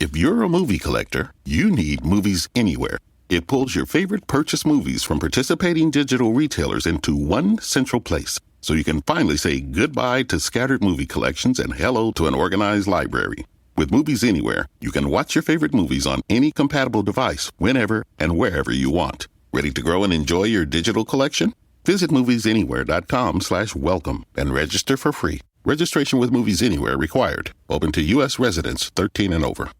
If you're a movie collector, you need Movies Anywhere. It pulls your favorite purchase movies from participating digital retailers into one central place, so you can finally say goodbye to scattered movie collections and hello to an organized library. With Movies Anywhere, you can watch your favorite movies on any compatible device, whenever and wherever you want. Ready to grow and enjoy your digital collection? Visit moviesanywhere.com/welcome and register for free. Registration with Movies Anywhere required. Open to U.S. residents 13 and over.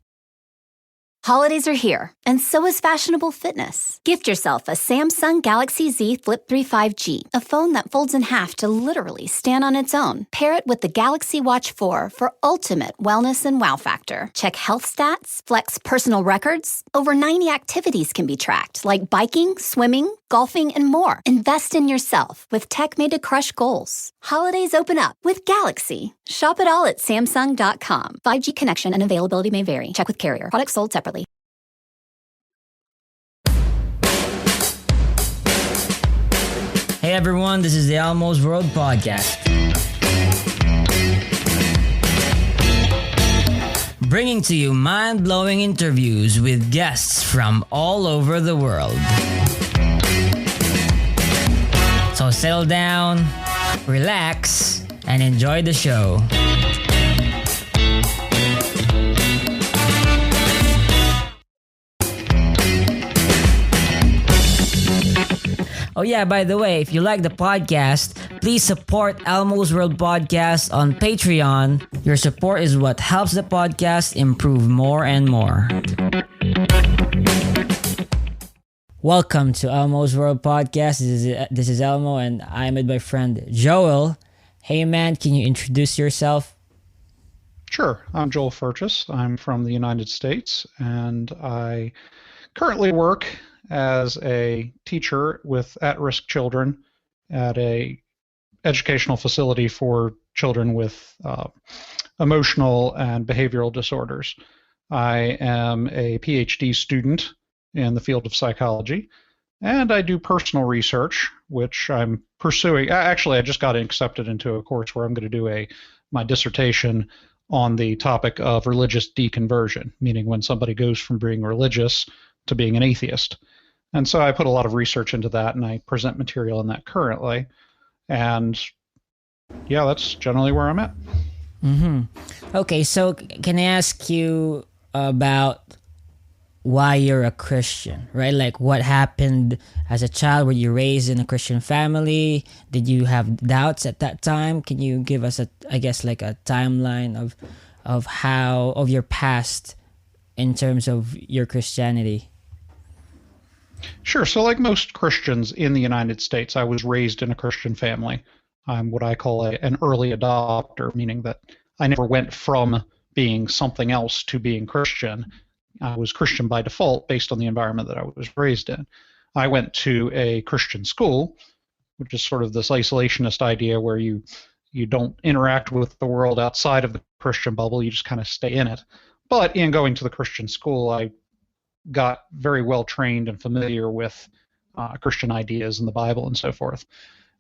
Holidays are here, and so is fashionable fitness. Gift yourself a Samsung Galaxy Z Flip 3 5G, a phone that folds in half to literally stand on its own. Pair it with the Galaxy Watch 4 for ultimate wellness and wow factor. Check health stats, flex personal records. Over 90 activities can be tracked, like biking, swimming, golfing, and more. Invest in yourself with tech made to crush goals. Holidays open up with Galaxy. Shop it all at Samsung.com. 5G connection and availability may vary. Check with carrier. Products sold separately. Hey everyone, this is the Almost World Podcast. Bringing to you mind-blowing interviews with guests from all over the world. So settle down, relax, and enjoy the show. Oh yeah, by the way, if you like the podcast, please support Elmo's World Podcast on Patreon. Your support is what helps the podcast improve more and more. Welcome to Elmo's World Podcast. This is Elmo, and I'm with my friend Joel. Hey man, can you introduce yourself? Sure. I'm Joel Furches. I'm from the United States, and I currently work as a teacher with at-risk children at a educational facility for children with emotional and behavioral disorders. I am a PhD student in the field of psychology, and I do personal research, which I'm pursuing. Actually, I just got accepted into a course where I'm going to do my dissertation on the topic of religious deconversion, meaning when somebody goes from being religious to being an atheist. And so I put a lot of research into that, and I present material in that currently. And yeah, that's generally where I'm at. Mm-hmm. Okay, so can I ask you about why you're a Christian, right? Like what happened as a child? Were you raised in a Christian family? Did you have doubts at that time? Can you give us a timeline of your past in terms of your Christianity? Sure. So like most Christians in the United States, I was raised in a Christian family. I'm what I call an early adopter, meaning that I never went from being something else to being Christian. I was Christian by default based on the environment that I was raised in. I went to a Christian school, which is sort of this isolationist idea where you don't interact with the world outside of the Christian bubble, you just kind of stay in it. But in going to the Christian school, I got very well trained and familiar with Christian ideas and the Bible and so forth.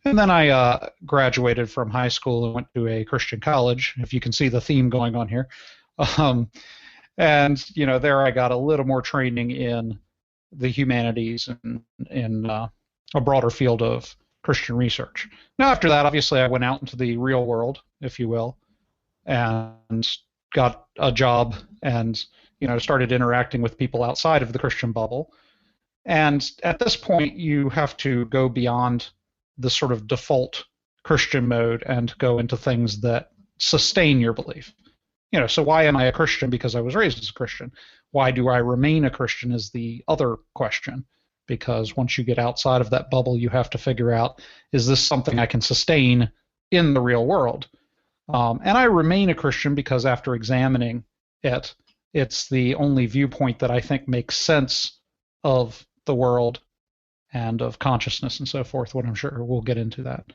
And then I graduated from high school and went to a Christian college, if you can see the theme going on here. And, there I got a little more training in the humanities and in a broader field of Christian research. Now, after that, obviously, I went out into the real world, if you will, and got a job and started interacting with people outside of the Christian bubble. And at this point, you have to go beyond the sort of default Christian mode and go into things that sustain your belief. So why am I a Christian? Because I was raised as a Christian. Why do I remain a Christian is the other question. Because once you get outside of that bubble, you have to figure out, is this something I can sustain in the real world? And I remain a Christian because after examining it, it's the only viewpoint that I think makes sense of the world and of consciousness and so forth, what I'm sure we'll get into that.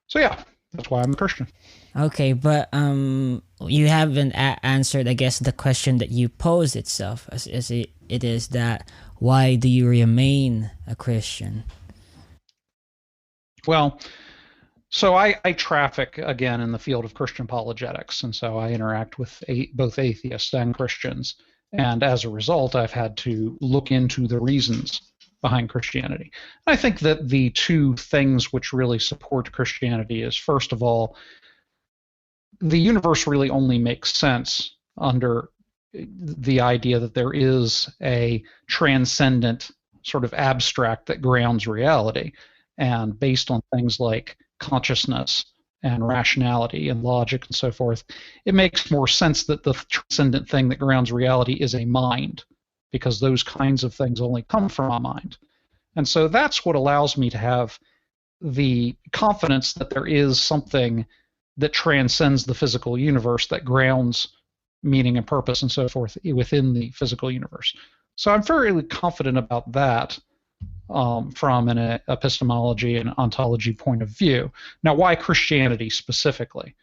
So yeah, that's why I'm a Christian. Okay, but you haven't answered, I guess, the question that you posed itself, as it is that, why do you remain a Christian? Well, So I traffic again in the field of Christian apologetics, and so I interact with both atheists and Christians. And as a result, I've had to look into the reasons behind Christianity. I think that the two things which really support Christianity is, first of all, the universe really only makes sense under the idea that there is a transcendent sort of abstract that grounds reality, and based on things like consciousness and rationality and logic and so forth, it makes more sense that the transcendent thing that grounds reality is a mind, because those kinds of things only come from a mind. And so that's what allows me to have the confidence that there is something that transcends the physical universe, that grounds meaning and purpose and so forth within the physical universe. So I'm fairly confident about that from an epistemology and ontology point of view. Now, why Christianity specifically?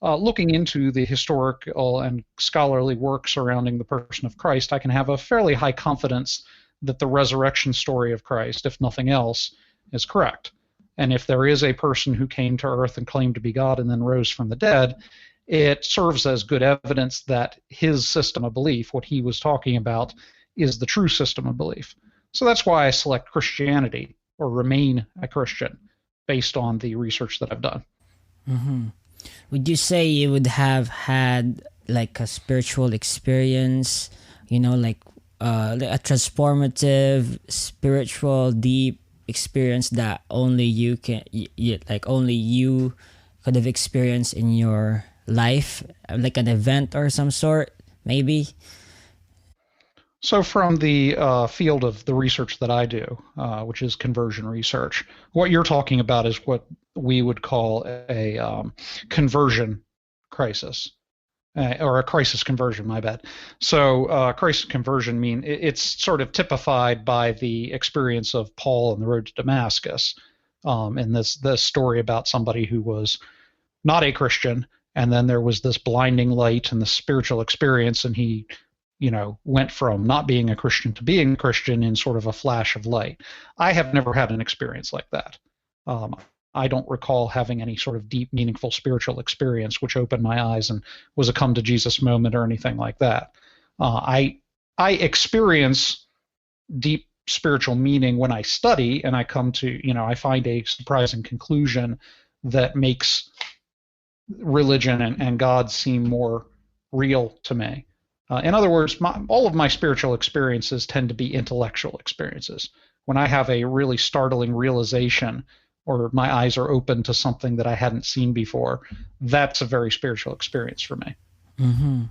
Looking into the historical and scholarly work surrounding the person of Christ, I can have a fairly high confidence that the resurrection story of Christ, if nothing else, is correct. And if there is a person who came to earth and claimed to be God and then rose from the dead, it serves as good evidence that his system of belief, what he was talking about, is the true system of belief. So that's why I select Christianity, or remain a Christian, based on the research that I've done. Mm-hmm. Would you say you would have had like a spiritual experience, like a transformative, spiritual, deep experience that only you only you could have experienced in your life, like an event or some sort, maybe? So from the field of the research that I do, which is conversion research, what you're talking about is what we would call a conversion crisis, or a crisis conversion, my bad. So crisis conversion it's sort of typified by the experience of Paul on the road to Damascus, in this story about somebody who was not a Christian, and then there was this blinding light and the spiritual experience, and he went from not being a Christian to being a Christian in sort of a flash of light. I have never had an experience like that. I don't recall having any sort of deep, meaningful spiritual experience which opened my eyes and was a come to Jesus moment or anything like that. I experience deep spiritual meaning when I study, and I come to, I find a surprising conclusion that makes religion and God seem more real to me. In other words, all of my spiritual experiences tend to be intellectual experiences. When I have a really startling realization, or my eyes are open to something that I hadn't seen before, that's a very spiritual experience for me. Mm-hmm.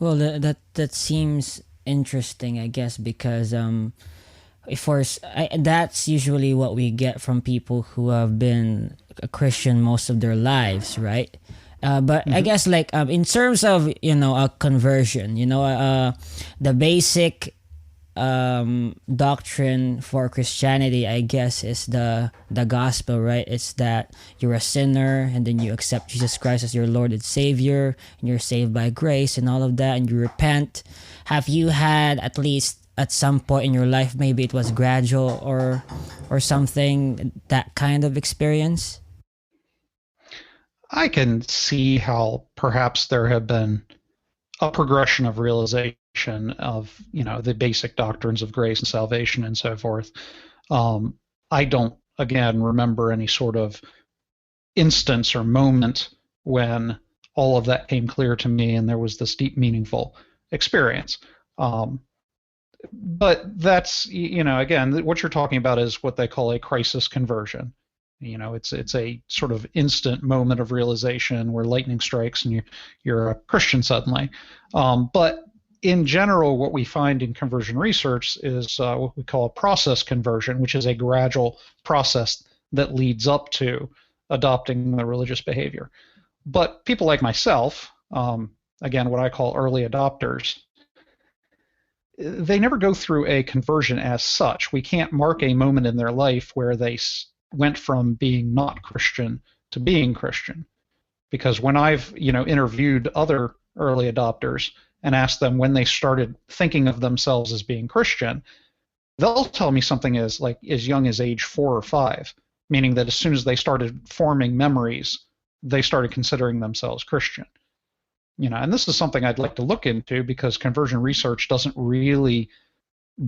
Well, that seems interesting, I guess, because that's usually what we get from people who have been a Christian most of their lives, right? But mm-hmm. I guess in terms of a conversion, the basic doctrine for Christianity, I guess, is the gospel, right? It's that you're a sinner and then you accept Jesus Christ as your Lord and Savior, and you're saved by grace and all of that, and you repent. Have you had, at least at some point in your life, maybe it was gradual or something, that kind of experience? I can see how perhaps there have been a progression of realization of, the basic doctrines of grace and salvation and so forth. I don't, again, remember any sort of instance or moment when all of that came clear to me and there was this deep, meaningful experience. But that's, again, what you're talking about is what they call a crisis conversion. It's a sort of instant moment of realization where lightning strikes and you're a Christian suddenly. But in general, what we find in conversion research is what we call a process conversion, which is a gradual process that leads up to adopting the religious behavior. But people like myself, again, what I call early adopters, they never go through a conversion as such. We can't mark a moment in their life where they went from being not Christian to being Christian, because when I've interviewed other early adopters and asked them when they started thinking of themselves as being Christian, they'll tell me something as young as age 4 or 5. meaning that as soon as they started forming memories, they started considering themselves Christian. And this is something I'd like to look into, because conversion research doesn't really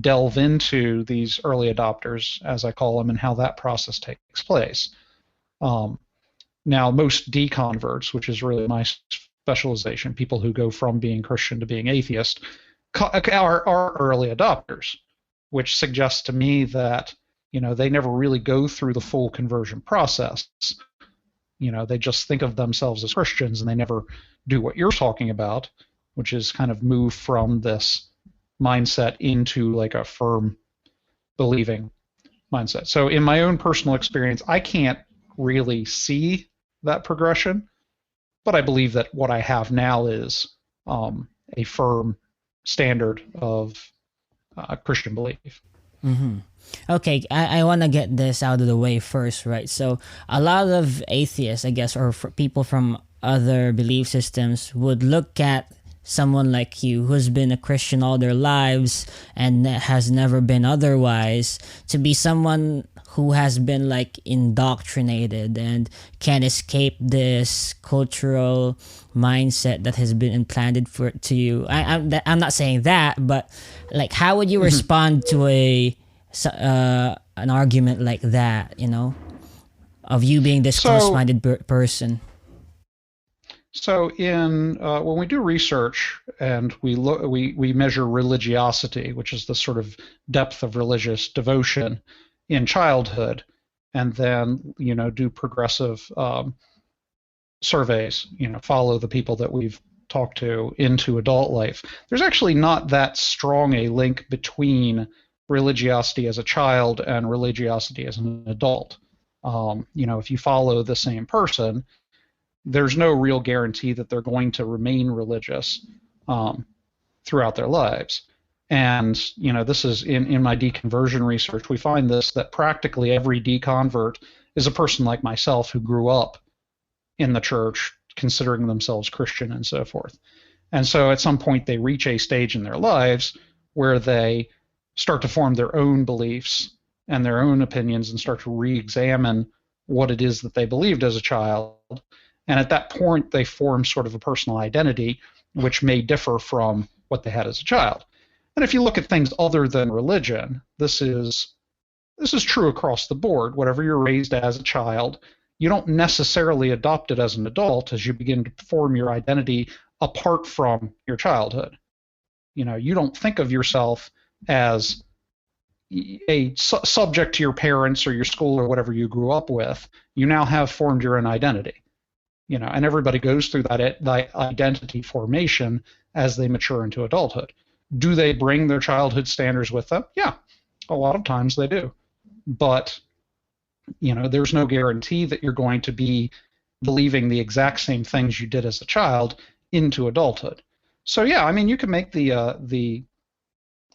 delve into these early adopters, as I call them, and how that process takes place. Now, most deconverts, which is really my specialization, people who go from being Christian to being atheist, are early adopters, which suggests to me that they never really go through the full conversion process. They just think of themselves as Christians, and they never do what you're talking about, which is kind of move from this mindset into like a firm believing mindset. So in my own personal experience, I can't really see that progression, but I believe that what I have now is a firm standard of Christian belief. Mm-hmm. Okay, I want to get this out of the way first, right? So a lot of atheists, I guess, or people from other belief systems would look at someone like you who's been a Christian all their lives and has never been otherwise to be someone who has been like indoctrinated and can't escape this cultural mindset that has been implanted to you. I'm not saying that, but like, how would you respond to an argument like that, of you being this close-minded person? So when we do research and we measure religiosity, which is the sort of depth of religious devotion in childhood, and then do progressive surveys, follow the people that we've talked to into adult life, there's actually not that strong a link between religiosity as a child and religiosity as an adult. If you follow the same person, there's no real guarantee that they're going to remain religious throughout their lives. And, this is in my deconversion research, we find that practically every deconvert is a person like myself who grew up in the church, considering themselves Christian and so forth. And so at some point they reach a stage in their lives where they start to form their own beliefs and their own opinions and start to re-examine what it is that they believed as a child. And at that point, they form sort of a personal identity, which may differ from what they had as a child. And if you look at things other than religion, this is true across the board. Whatever you're raised as a child, you don't necessarily adopt it as an adult as you begin to form your identity apart from your childhood. You don't think of yourself as a subject to your parents or your school or whatever you grew up with. You now have formed your own identity. And everybody goes through that identity formation as they mature into adulthood. Do they bring their childhood standards with them? Yeah, a lot of times they do. But, there's no guarantee that you're going to be believing the exact same things you did as a child into adulthood. So, yeah, you can make the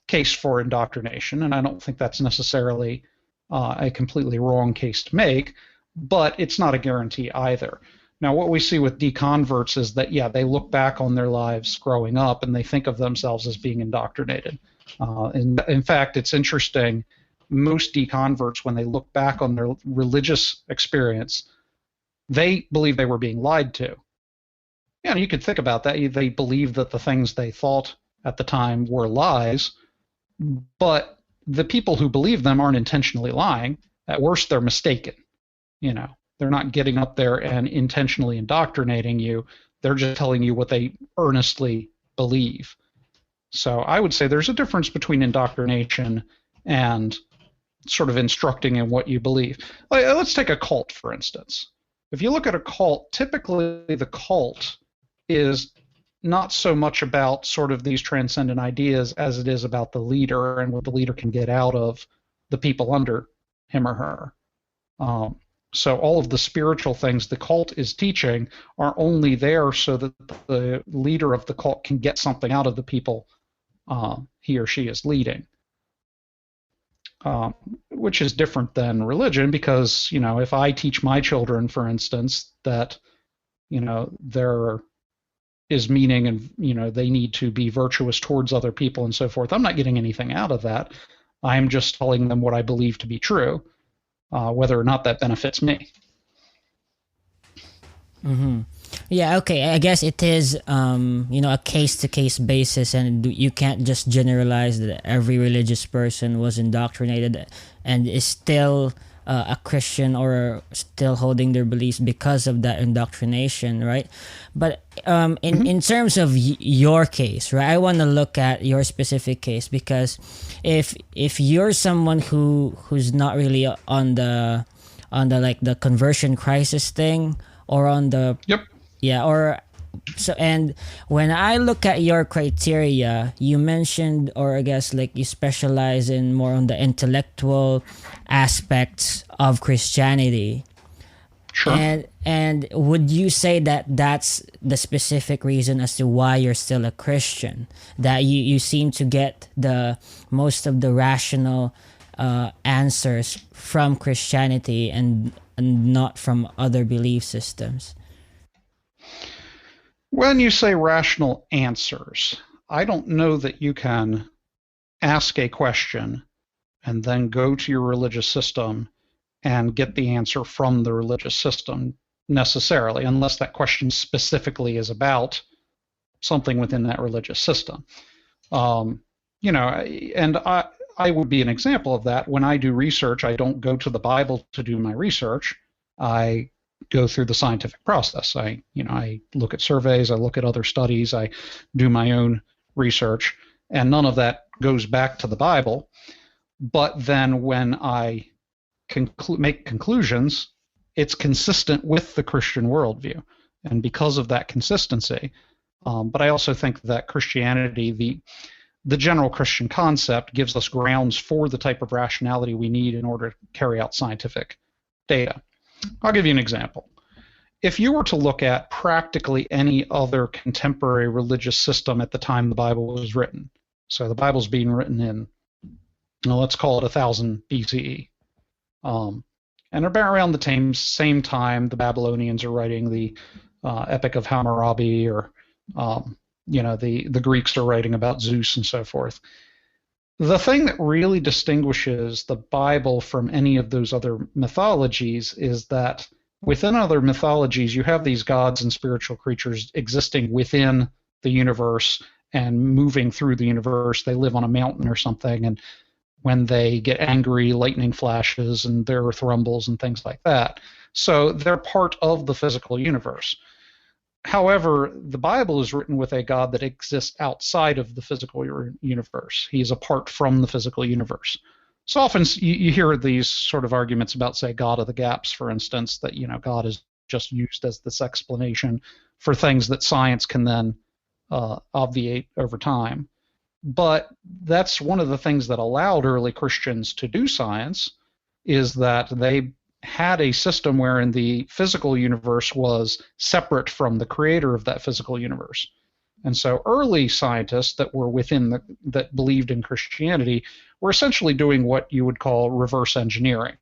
case for indoctrination, and I don't think that's necessarily a completely wrong case to make, but it's not a guarantee either. Now, what we see with deconverts is that, yeah, they look back on their lives growing up and they think of themselves as being indoctrinated. And in fact, it's interesting, most deconverts, when they look back on their religious experience, they believe they were being lied to. Yeah, you could think about that. They believe that the things they thought at the time were lies, but the people who believe them aren't intentionally lying. At worst, they're mistaken. They're not getting up there and intentionally indoctrinating you. They're just telling you what they earnestly believe. So I would say there's a difference between indoctrination and sort of instructing in what you believe. Let's take a cult, for instance. If you look at a cult, typically the cult is not so much about sort of these transcendent ideas as it is about the leader and what the leader can get out of the people under him or her. So all of the spiritual things the cult is teaching are only there so that the leader of the cult can get something out of the people he or she is leading, which is different than religion because, if I teach my children, for instance, that, there is meaning and, they need to be virtuous towards other people and so forth, I'm not getting anything out of that. I'm just telling them what I believe to be true. whether or not that benefits me. Yeah, okay. I guess it is, a case-to-case basis, and you can't just generalize that every religious person was indoctrinated and is still a Christian or still holding their beliefs because of that indoctrination, right? But in terms of your case, right, I want to look at your specific case, because if you're someone who's not really on the like the conversion crisis thing, or on the and when I look at your criteria, you mentioned, or I guess like you specialize in more on the intellectual aspects of Christianity. Sure. And would you say that that's the specific reason as to why you're still a Christian? That you seem to get the most of the rational answers from Christianity and not from other belief systems? When you say rational answers, I don't know that you can ask a question and then go to your religious system and get the answer from the religious system necessarily, unless that question specifically is about something within that religious system. And I would be an example of that. When I do research, I don't go to the Bible to do my research. I go through the scientific process. I look at surveys, I look at other studies, I do my own research, and none of that goes back to the Bible. But then when I make conclusions, it's consistent with the Christian worldview. And because of that consistency, but I also think that Christianity, the general Christian concept, gives us grounds for the type of rationality we need in order to carry out scientific data. I'll give you an example. If you were to look at practically any other contemporary religious system at the time the Bible was written, so the Bible's being written in, let's call it 1000 BCE, and about around the same time the Babylonians are writing the Epic of Hammurabi, or the Greeks are writing about Zeus and so forth. The thing that really distinguishes the Bible from any of those other mythologies is that within other mythologies, you have these gods and spiritual creatures existing within the universe and moving through the universe. They live on a mountain or something, and when they get angry, lightning flashes and the earth rumbles and things like that. So they're part of the physical universe. However, the Bible is written with a God that exists outside of the physical universe. He is apart from the physical universe. So often you hear these sort of arguments about, say, God of the gaps, for instance, that God is just used as this explanation for things that science can then obviate over time. But that's one of the things that allowed early Christians to do science, is that they had a system wherein the physical universe was separate from the creator of that physical universe. And so early scientists that were that believed in Christianity were essentially doing what you would call reverse engineering.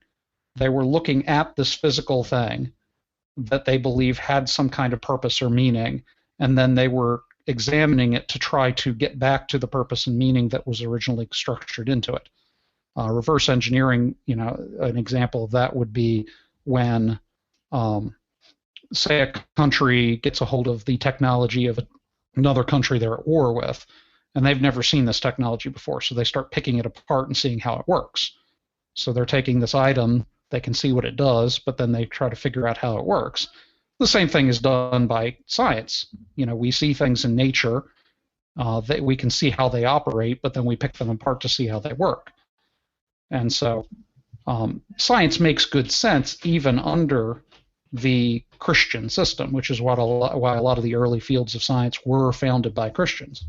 They were looking at this physical thing that they believe had some kind of purpose or meaning, and then they were examining it to try to get back to the purpose and meaning that was originally structured into it. Reverse engineering, an example of that would be when, say, a country gets a hold of the technology of another country they're at war with, and they've never seen this technology before, so they start picking it apart and seeing how it works. So they're taking this item, they can see what it does, but then they try to figure out how it works. The same thing is done by science. We see things in nature that we can see how they operate, but then we pick them apart to see how they work. And so science makes good sense even under the Christian system, which is why a lot of the early fields of science were founded by Christians.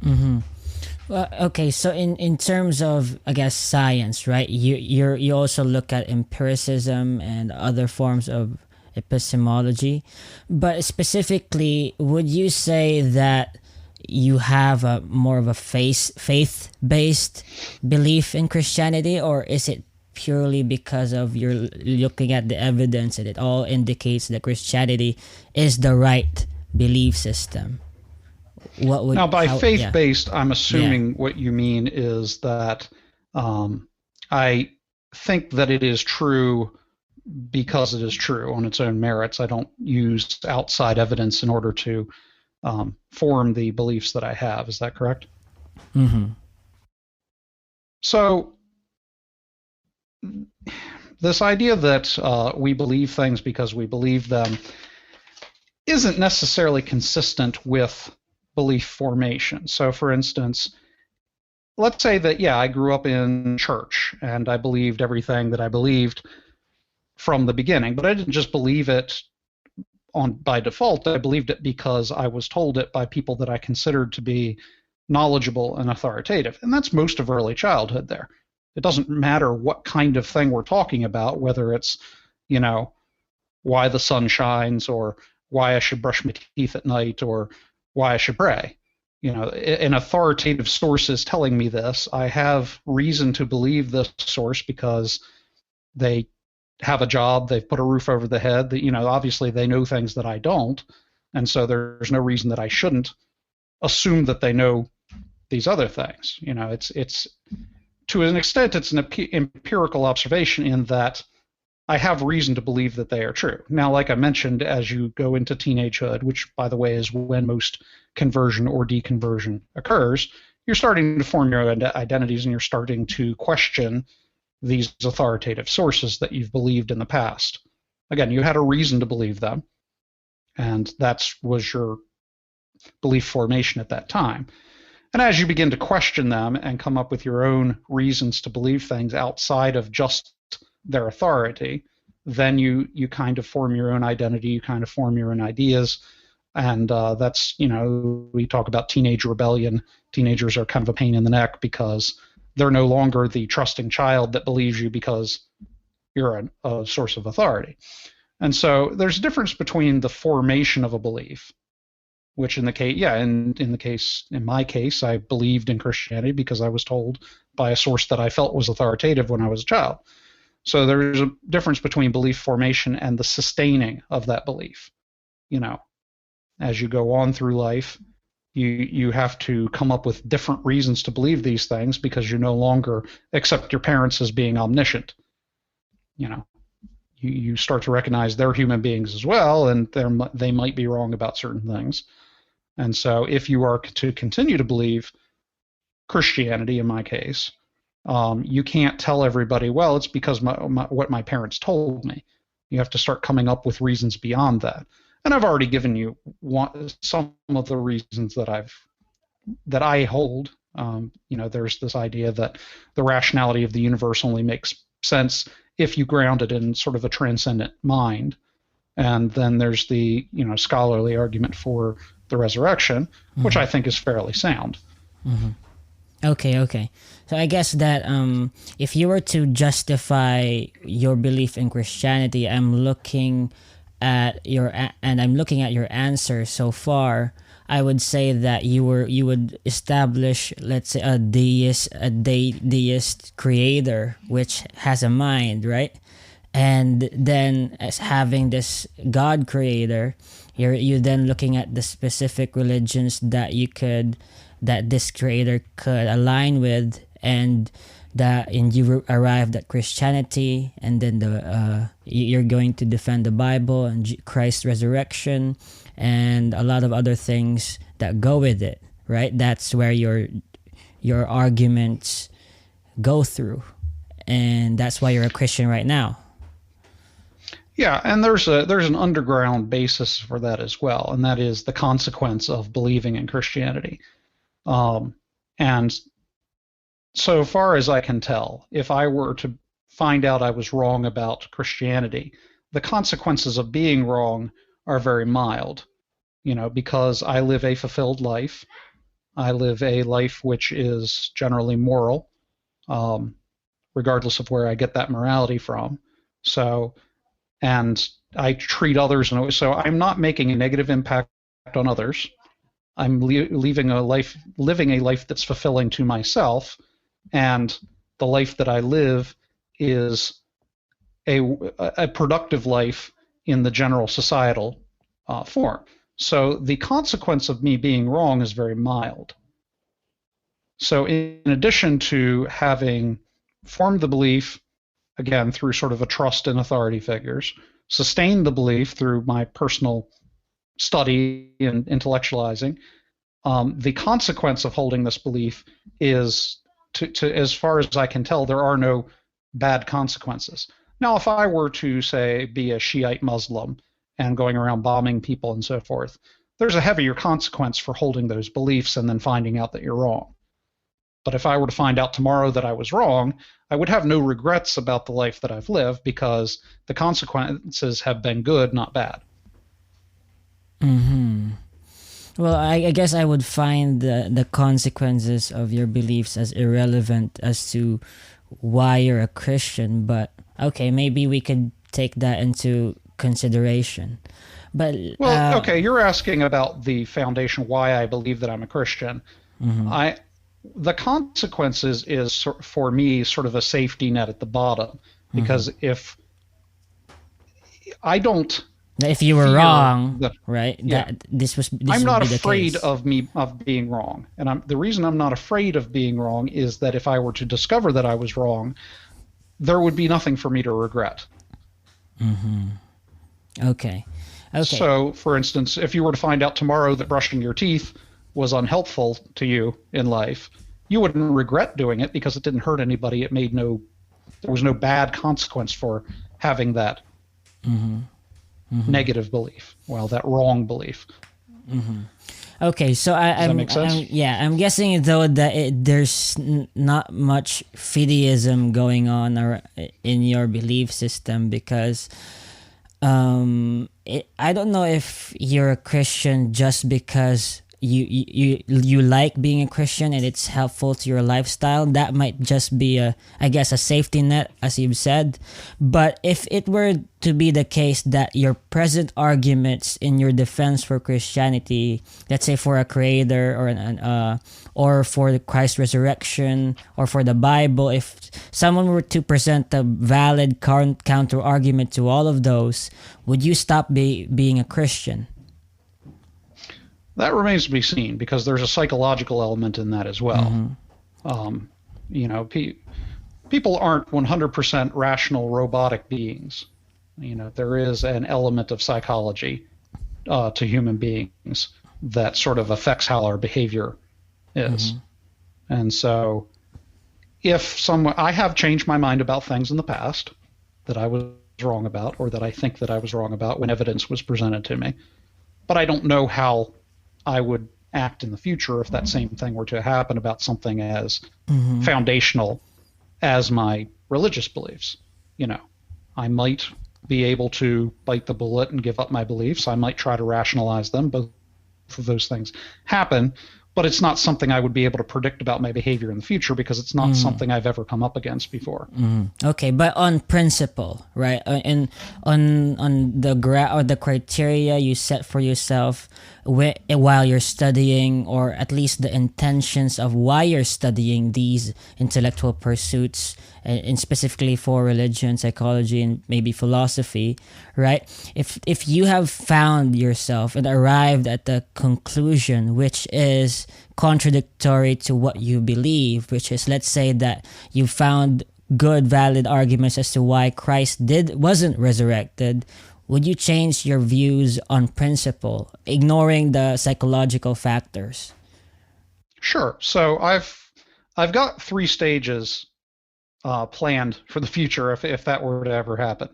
Mm-hmm. Well, okay, so in terms of, I guess, science, right? You also look at empiricism and other forms of epistemology, but specifically, would you say that you have a more of a faith-based belief in Christianity, or is it purely because of you're looking at the evidence and it all indicates that Christianity is the right belief system? Now, by faith-based, I'm assuming what you mean is that I think that it is true because it is true on its own merits. I don't use outside evidence in order to form the beliefs that I have. Is that correct? Mm-hmm. So this idea that we believe things because we believe them isn't necessarily consistent with belief formation. So for instance, let's say that, yeah, I grew up in church and I believed everything that I believed from the beginning, but I didn't just believe it by default. I believed it because I was told it by people that I considered to be knowledgeable and authoritative. And that's most of early childhood there. It doesn't matter what kind of thing we're talking about, whether it's, why the sun shines, or why I should brush my teeth at night, or why I should pray. An authoritative source is telling me this. I have reason to believe this source because they have a job, they've put a roof over the head, that, obviously they know things that I don't. And so there's no reason that I shouldn't assume that they know these other things. It's to an extent, it's an empirical observation in that I have reason to believe that they are true. Now, like I mentioned, as you go into teenagehood, which, by the way, is when most conversion or deconversion occurs, you're starting to form your identities and you're starting to question these authoritative sources that you've believed in the past. Again, you had a reason to believe them, and that was your belief formation at that time. And as you begin to question them and come up with your own reasons to believe things outside of just their authority, then you kind of form your own identity, you kind of form your own ideas. And that's, we talk about teenage rebellion. Teenagers are kind of a pain in the neck because they're no longer the trusting child that believes you because you're a source of authority. And so there's a difference between the formation of a belief, which in my case, I believed in Christianity because I was told by a source that I felt was authoritative when I was a child. So there's a difference between belief formation and the sustaining of that belief. As you go on through life, you have to come up with different reasons to believe these things because you no longer accept your parents as being omniscient. You start to recognize they're human beings as well, and they might be wrong about certain things. And so if you are to continue to believe Christianity, in my case, you can't tell everybody, well, it's because what my parents told me. You have to start coming up with reasons beyond that. And I've already given you some of the reasons that I hold. There's this idea that the rationality of the universe only makes sense if you ground it in sort of a transcendent mind. And then there's the scholarly argument for the resurrection, mm-hmm. which I think is fairly sound. Mm-hmm. Okay. So I guess that if you were to justify your belief in Christianity, I'm looking at your answer so far. I would say that you would establish, let's say, a deist creator which has a mind, right? And then as having this God creator, you're then looking at the specific religions that this creator could align with, and you arrived at Christianity, and then you're going to defend the Bible and Christ's resurrection and a lot of other things that go with it, right? That's where your arguments go through, and that's why you're a Christian right now. Yeah, and there's an underground basis for that as well, and that is the consequence of believing in Christianity. And so far as I can tell, if I were to find out I was wrong about Christianity, the consequences of being wrong are very mild, because I live a fulfilled life. I live a life which is generally moral, regardless of where I get that morality from. And I treat others in a way, so I'm not making a negative impact on others. I'm living a life that's fulfilling to myself, and the life that I live is a productive life in the general societal form. So the consequence of me being wrong is very mild. So in addition to having formed the belief, again, through sort of a trust in authority figures, sustained the belief through my personal study and intellectualizing. The consequence of holding this belief is, to as far as I can tell, there are no bad consequences. Now, if I were to, say, be a Shiite Muslim and going around bombing people and so forth, there's a heavier consequence for holding those beliefs and then finding out that you're wrong. But if I were to find out tomorrow that I was wrong, I would have no regrets about the life that I've lived because the consequences have been good, not bad. Well, I guess I would find the consequences of your beliefs as irrelevant as to why you're a Christian, but okay, maybe we could take that into consideration. But well, okay, you're asking about the foundation, why I believe that I'm a Christian. The consequences is, for me, sort of a safety net at the bottom, because if I don't, if you were wrong, right? Yeah, this I'm not would be afraid the case. of being wrong, and the reason I'm not afraid of being wrong is that if I were to discover that I was wrong, there would be nothing for me to regret. Okay. So, for instance, if you were to find out tomorrow that brushing your teeth was unhelpful to you in life, you wouldn't regret doing it because it didn't hurt anybody. There was no bad consequence for having that negative belief, that wrong belief. Okay, so Does that make sense? I'm guessing though that there's not much fideism going on in your belief system because I don't know if you're a Christian just because you like being a Christian and it's helpful to your lifestyle. That might just be a safety net, as you've said. But if it were to be the case that your present arguments in your defense for Christianity, let's say for a creator or for the Christ resurrection or for the Bible, if someone were to present a valid counter argument to all of those, would you stop being a Christian? That remains to be seen because there's a psychological element in that as well. People aren't 100% rational robotic beings. There is an element of psychology to human beings that sort of affects how our behavior is. And so I have changed my mind about things in the past that I was wrong about or that I think that I was wrong about when evidence was presented to me, but I don't know how I would act in the future if that same thing were to happen about something as foundational as my religious beliefs. I might be able to bite the bullet and give up my beliefs. I might try to rationalize them. Both of those things happen, but it's not something I would be able to predict about my behavior in the future because it's not something I've ever come up against before. Okay, but on principle, right? And on the criteria you set for yourself while you're studying, or at least the intentions of why you're studying these intellectual pursuits, and specifically for religion, psychology, and maybe philosophy, right? If you have found yourself and arrived at the conclusion which is contradictory to what you believe, which is, let's say that you found good, valid arguments as to why Christ wasn't resurrected, would you change your views on principle, ignoring the psychological factors? Sure. So I've got 3 stages planned for the future if that were to ever happen.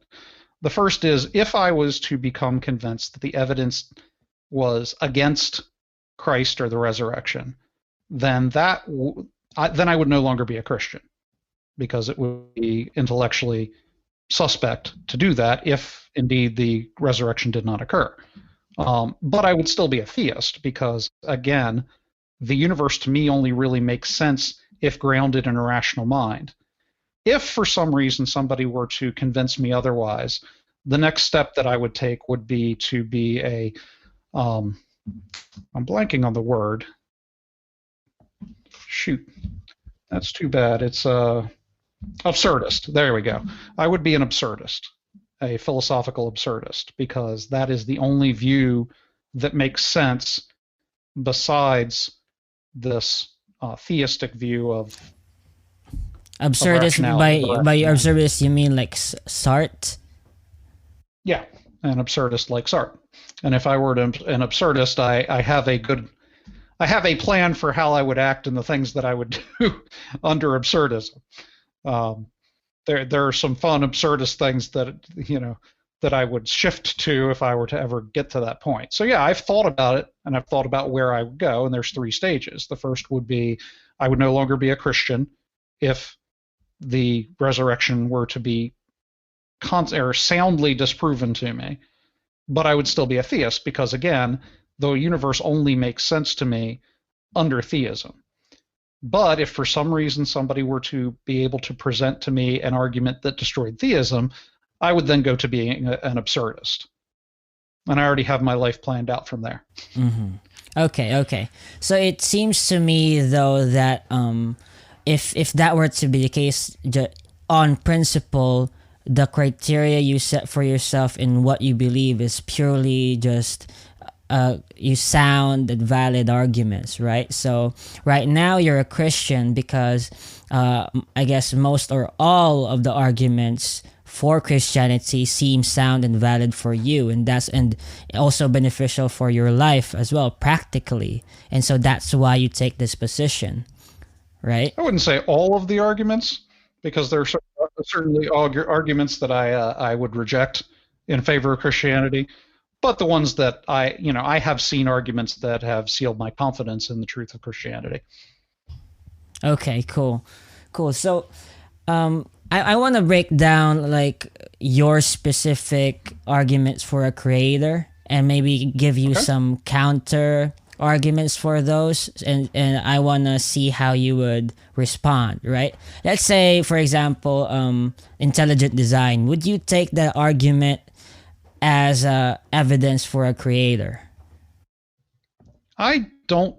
The first is if I was to become convinced that the evidence was against Christ or the resurrection, then I would no longer be a Christian because it would be intellectually suspect to do that if indeed the resurrection did not occur. But I would still be a theist because, again, the universe to me only really makes sense if grounded in a rational mind. If for some reason somebody were to convince me otherwise, the next step that I would take would be to be I'm blanking on the word. Shoot, that's too bad. It's absurdist. There we go. I would be an absurdist, a philosophical absurdist, because that is the only view that makes sense besides this theistic view of Absurdist, rationality. by absurdist you mean like Sartre? Yeah, an absurdist like Sartre. And if I were an absurdist, I have a plan for how I would act and the things that I would do under absurdism. There are some fun absurdist things that I would shift to if I were to ever get to that point. So yeah, I've thought about it, and I've thought about where I would go, and there's 3 stages. The first would be I would no longer be a Christian if the resurrection were to be soundly disproven to me, but I would still be a theist because, again, the universe only makes sense to me under theism. But if for some reason somebody were to be able to present to me an argument that destroyed theism, I would then go to being an absurdist. And I already have my life planned out from there. Mm-hmm. Okay. So it seems to me, though, that if that were to be the case, on principle, the criteria you set for yourself in what you believe is purely just you sound and valid arguments, right? So right now you're a Christian because I guess most or all of the arguments for Christianity seem sound and valid for you, and also beneficial for your life as well, practically. And so that's why you take this position, right? I wouldn't say all of the arguments, because there are certainly arguments that I would reject in favor of Christianity, but the ones that I have seen arguments that have sealed my confidence in the truth of Christianity. Okay, cool. So, I want to break down like your specific arguments for a creator, and maybe give you some counter arguments for those, and I want to see how you would respond, right? Let's say, for example, intelligent design. Would you take the argument as evidence for a creator? I don't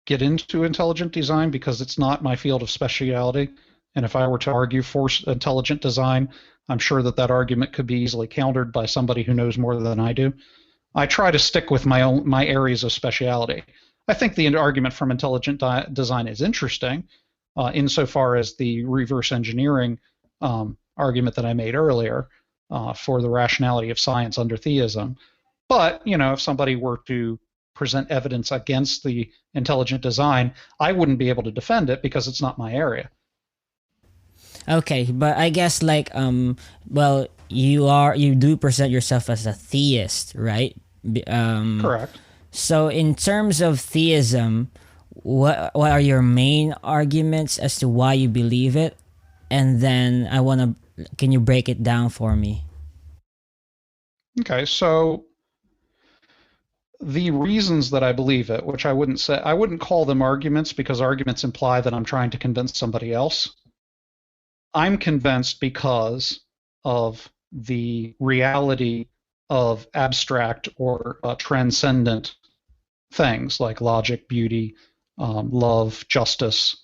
get into intelligent design because it's not my field of speciality. And if I were to argue for intelligent design, I'm sure that argument could be easily countered by somebody who knows more than I do. I try to stick with my areas of speciality. I think the argument from intelligent design is interesting, insofar as the reverse engineering argument that I made earlier for the rationality of science under theism. But if somebody were to present evidence against the intelligent design, I wouldn't be able to defend it because it's not my area. Okay, but I guess like well, you do present yourself as a theist, right? Correct. So in terms of theism, what are your main arguments as to why you believe it? And then can you break it down for me? Okay, so the reasons that I believe it, which I wouldn't call them arguments, because arguments imply that I'm trying to convince somebody else. I'm convinced because of the reality of abstract or transcendent things like logic, beauty, love, justice,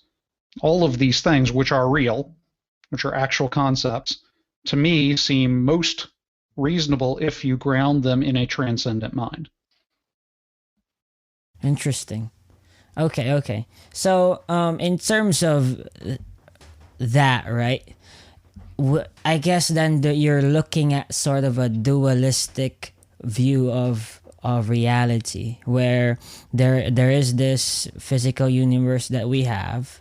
all of these things which are real, which are actual concepts, to me seem most reasonable if you ground them in a transcendent mind. Interesting. Okay. So in terms of that, right? I guess then you're looking at sort of a dualistic view of reality, where there is this physical universe that we have,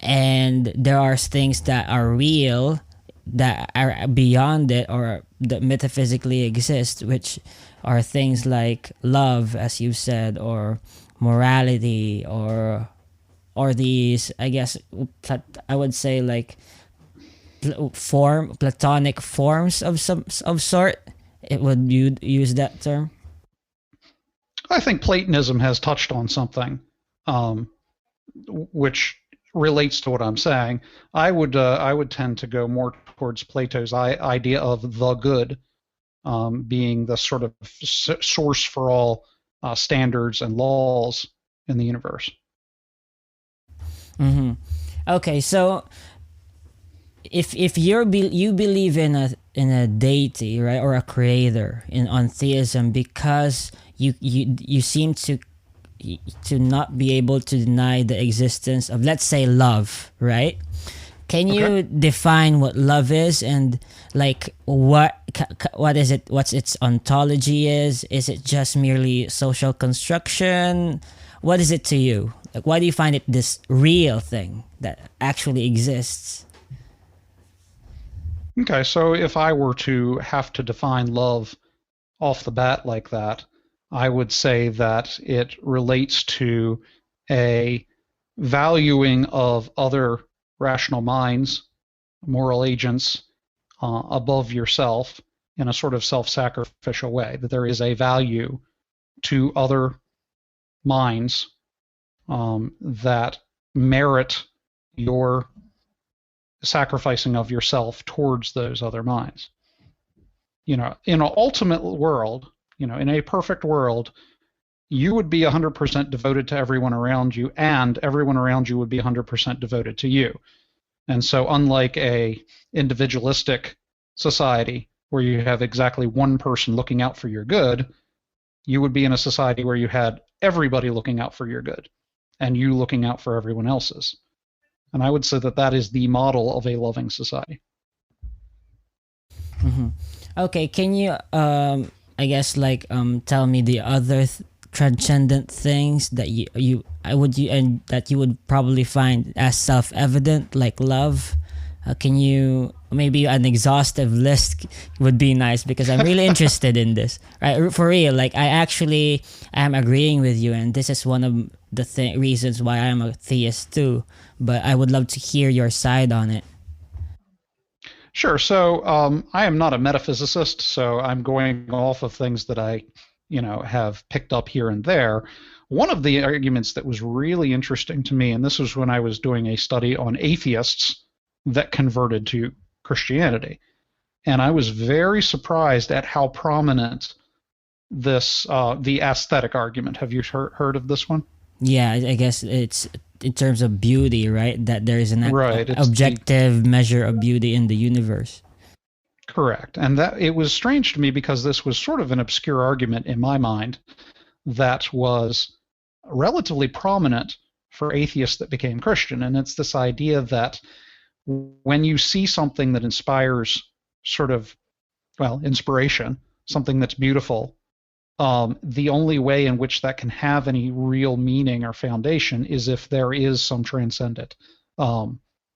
and there are things that are real that are beyond it or that metaphysically exist, which are things like love, as you said, or morality, or these, I guess, I would say like platonic forms of some sort. Would you use that term? I think Platonism has touched on something which relates to what I'm saying. I would tend to go more towards Plato's idea of the good being the sort of source for all standards and laws in the universe. Mm-hmm. Okay, so if you believe in a deity, right, or a creator on theism, because you seem to not be able to deny the existence of, let's say, love, right? Can you define what love is, and like what is it? What's its ontology is? Is it just merely social construction? What is it to you? Like, why do you find it this real thing that actually exists? Okay, so if I were to have to define love off the bat like that, I would say that it relates to a valuing of other rational minds, moral agents, above yourself in a sort of self-sacrificial way, that there is a value to other minds that merit your sacrificing of yourself towards those other minds. In an ultimate world, in a perfect world, you would be 100% devoted to everyone around you, and everyone around you would be 100% devoted to you. And so unlike a individualistic society where you have exactly one person looking out for your good, you would be in a society where you had everybody looking out for your good and you looking out for everyone else's. And I would say that that is the model of a loving society. Mm-hmm. Okay, can you I guess tell me the other transcendent things that that you would probably find as self-evident, like love? Can you, maybe an exhaustive list would be nice, because I'm really interested in this. Right, for real. Like, I actually am agreeing with you, and this is one of the reasons why I'm a theist too. But I would love to hear your side on it. Sure. So I am not a metaphysicist, so I'm going off of things that I, have picked up here and there. One of the arguments that was really interesting to me, and this was when I was doing a study on atheists that converted to Christianity, and I was very surprised at how prominent the aesthetic argument. Have you heard of this one? Yeah, I guess it's in terms of beauty, right? That there is an objective measure of beauty in the universe. Correct. And that it was strange to me because this was sort of an obscure argument in my mind that was relatively prominent for atheists that became Christian. And it's this idea that when you see something that inspires inspiration, something that's beautiful, the only way in which that can have any real meaning or foundation is if there is some transcendent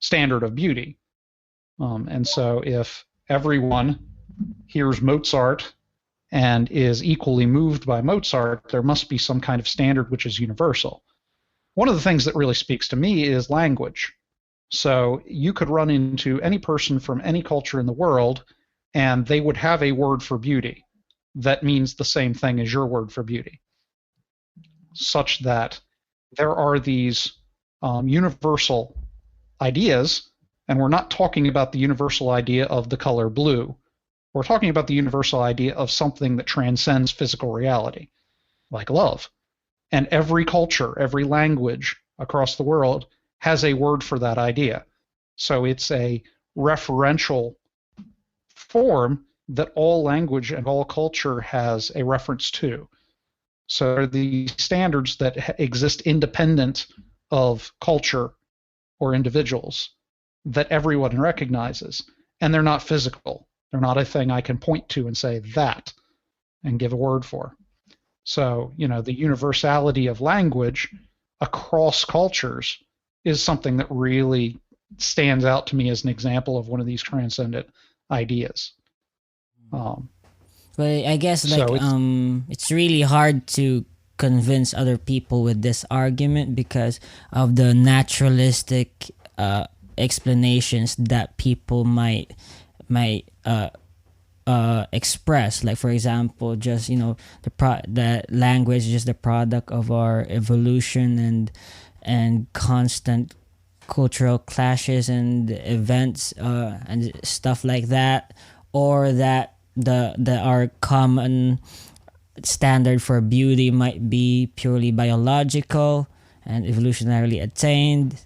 standard of beauty. And so if everyone hears Mozart and is equally moved by Mozart, there must be some kind of standard which is universal. One of the things that really speaks to me is language. So you could run into any person from any culture in the world, and they would have a word for beauty that means the same thing as your word for beauty, such that there are these universal ideas, and we're not talking about the universal idea of the color blue. We're talking about the universal idea of something that transcends physical reality, like love. And every culture, every language across the world has a word for that idea. So it's a referential form that all language and all culture has a reference to. So the standards that exist independent of culture or individuals that everyone recognizes, and they're not physical. They're not a thing I can point to and say that and give a word for. So, the universality of language across cultures is something that really stands out to me as an example of one of these transcendent ideas. But I guess it's really hard to convince other people with this argument because of the naturalistic explanations that people might express. Like, for example, just the language is just the product of our evolution and constant cultural clashes and events and stuff like that, or that our common standard for beauty might be purely biological and evolutionarily attained.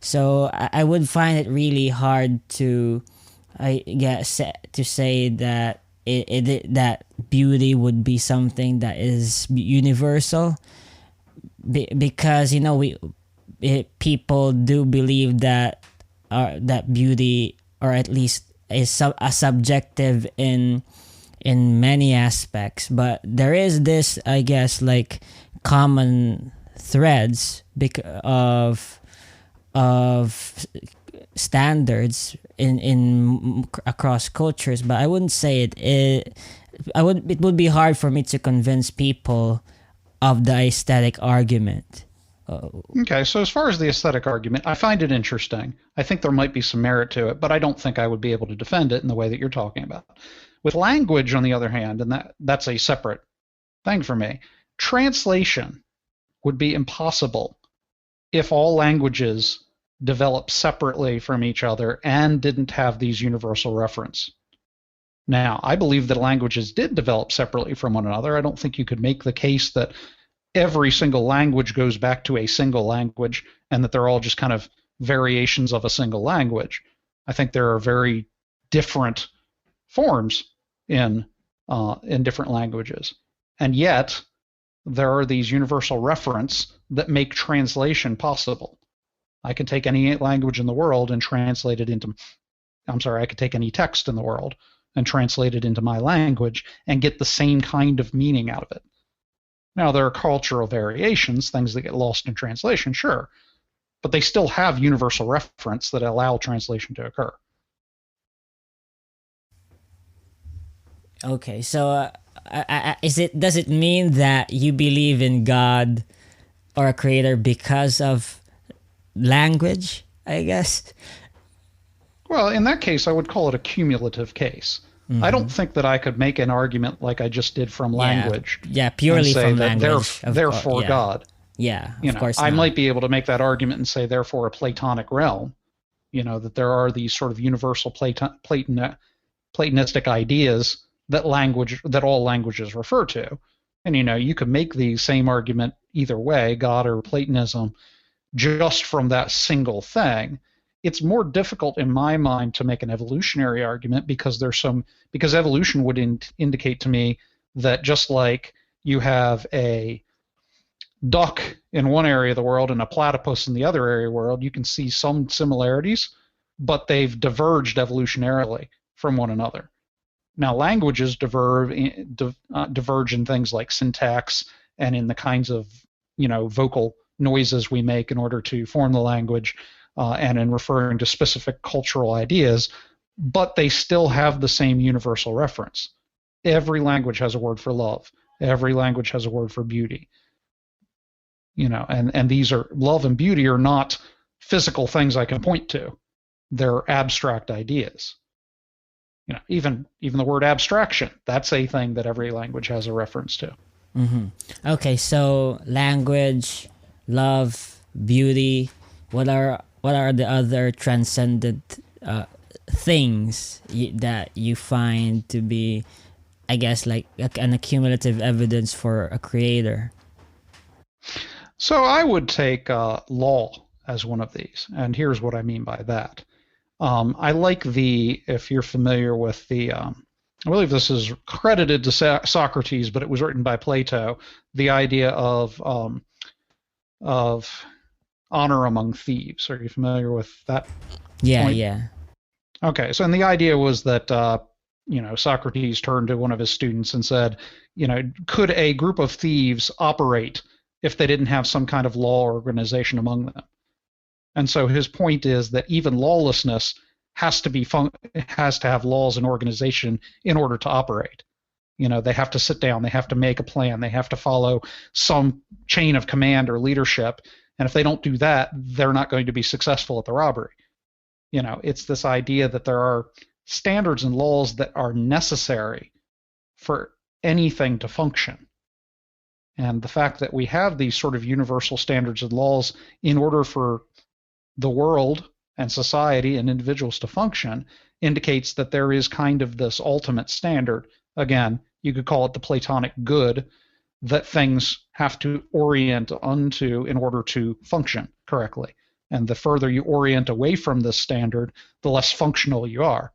So I would find it really hard to, I guess, to say that that beauty would be something that is universal, because people do believe that that beauty, or at least a subjective in many aspects, but there is this, I guess, like common threads of standards in across cultures. But I wouldn't say it would be hard for me to convince people of the aesthetic argument. Okay, so as far as the aesthetic argument, I find it interesting. I think there might be some merit to it, but I don't think I would be able to defend it in the way that you're talking about. With language, on the other hand, and that's a separate thing for me, translation would be impossible if all languages developed separately from each other and didn't have these universal reference. Now, I believe that languages did develop separately from one another. I don't think you could make the case that every single language goes back to a single language and that they're all just kind of variations of a single language. I think there are very different forms in different languages. And yet, there are these universal reference that make translation possible. I can take any language in the world and translate it into, I could take any text in the world and translate it into my language and get the same kind of meaning out of it. Now, there are cultural variations, things that get lost in translation, sure, but they still have universal reference that allow translation to occur. Okay, so does it mean that you believe in God or a creator because of language, I guess? Well, in that case, I would call it a cumulative case. Mm-hmm. I don't think that I could make an argument like I just did from language. Yeah, purely from language. Therefore, God. Yeah, of course I not. might be able to make that argument and say, therefore, a Platonic realm. That there are these sort of universal Platonistic ideas that all languages refer to. And, you could make the same argument either way, God or Platonism, just from that single thing. It's more difficult in my mind to make an evolutionary argument because evolution would indicate to me that just like you have a duck in one area of the world and a platypus in the other area of the world, you can see some similarities, but they've diverged evolutionarily from one another. Now, languages diverge in things like syntax and in the kinds of vocal noises we make in order to form the language. And in referring to specific cultural ideas, but they still have the same universal reference. Every language has a word for love. Every language has a word for beauty. And these are, love and beauty are not physical things I can point to. They're abstract ideas. Even the word abstraction, that's a thing that every language has a reference to. Mm-hmm. Okay, so language, love, beauty, what are the other transcendent things that you find to be, I guess, like an accumulative evidence for a creator? So I would take law as one of these, and here's what I mean by that. I like if you're familiar with I believe this is credited to Socrates, but it was written by Plato, the idea of honor among thieves. Are you familiar with that? Yeah, point? Yeah. Okay, so and the idea was that Socrates turned to one of his students and said, could a group of thieves operate if they didn't have some kind of law or organization among them? And so his point is that even lawlessness has to have laws and organization in order to operate. They have to sit down, they have to make a plan, they have to follow some chain of command or leadership. And if they don't do that, they're not going to be successful at the robbery. It's this idea that there are standards and laws that are necessary for anything to function. And the fact that we have these sort of universal standards and laws in order for the world and society and individuals to function indicates that there is kind of this ultimate standard. Again, you could call it the Platonic good that things have to orient unto in order to function correctly. And the further you orient away from this standard, the less functional you are.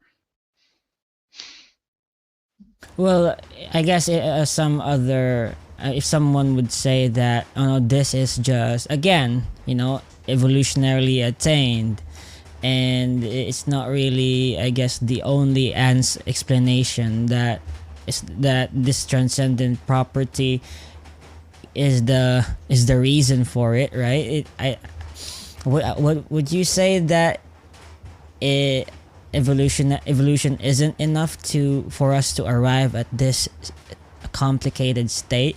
Well, I guess if someone would say that, this is just, again, evolutionarily attained, and it's not really, I guess, the only explanation that is that this transcendent property is the reason for it, right? What would you say that evolution isn't enough for us to arrive at this complicated state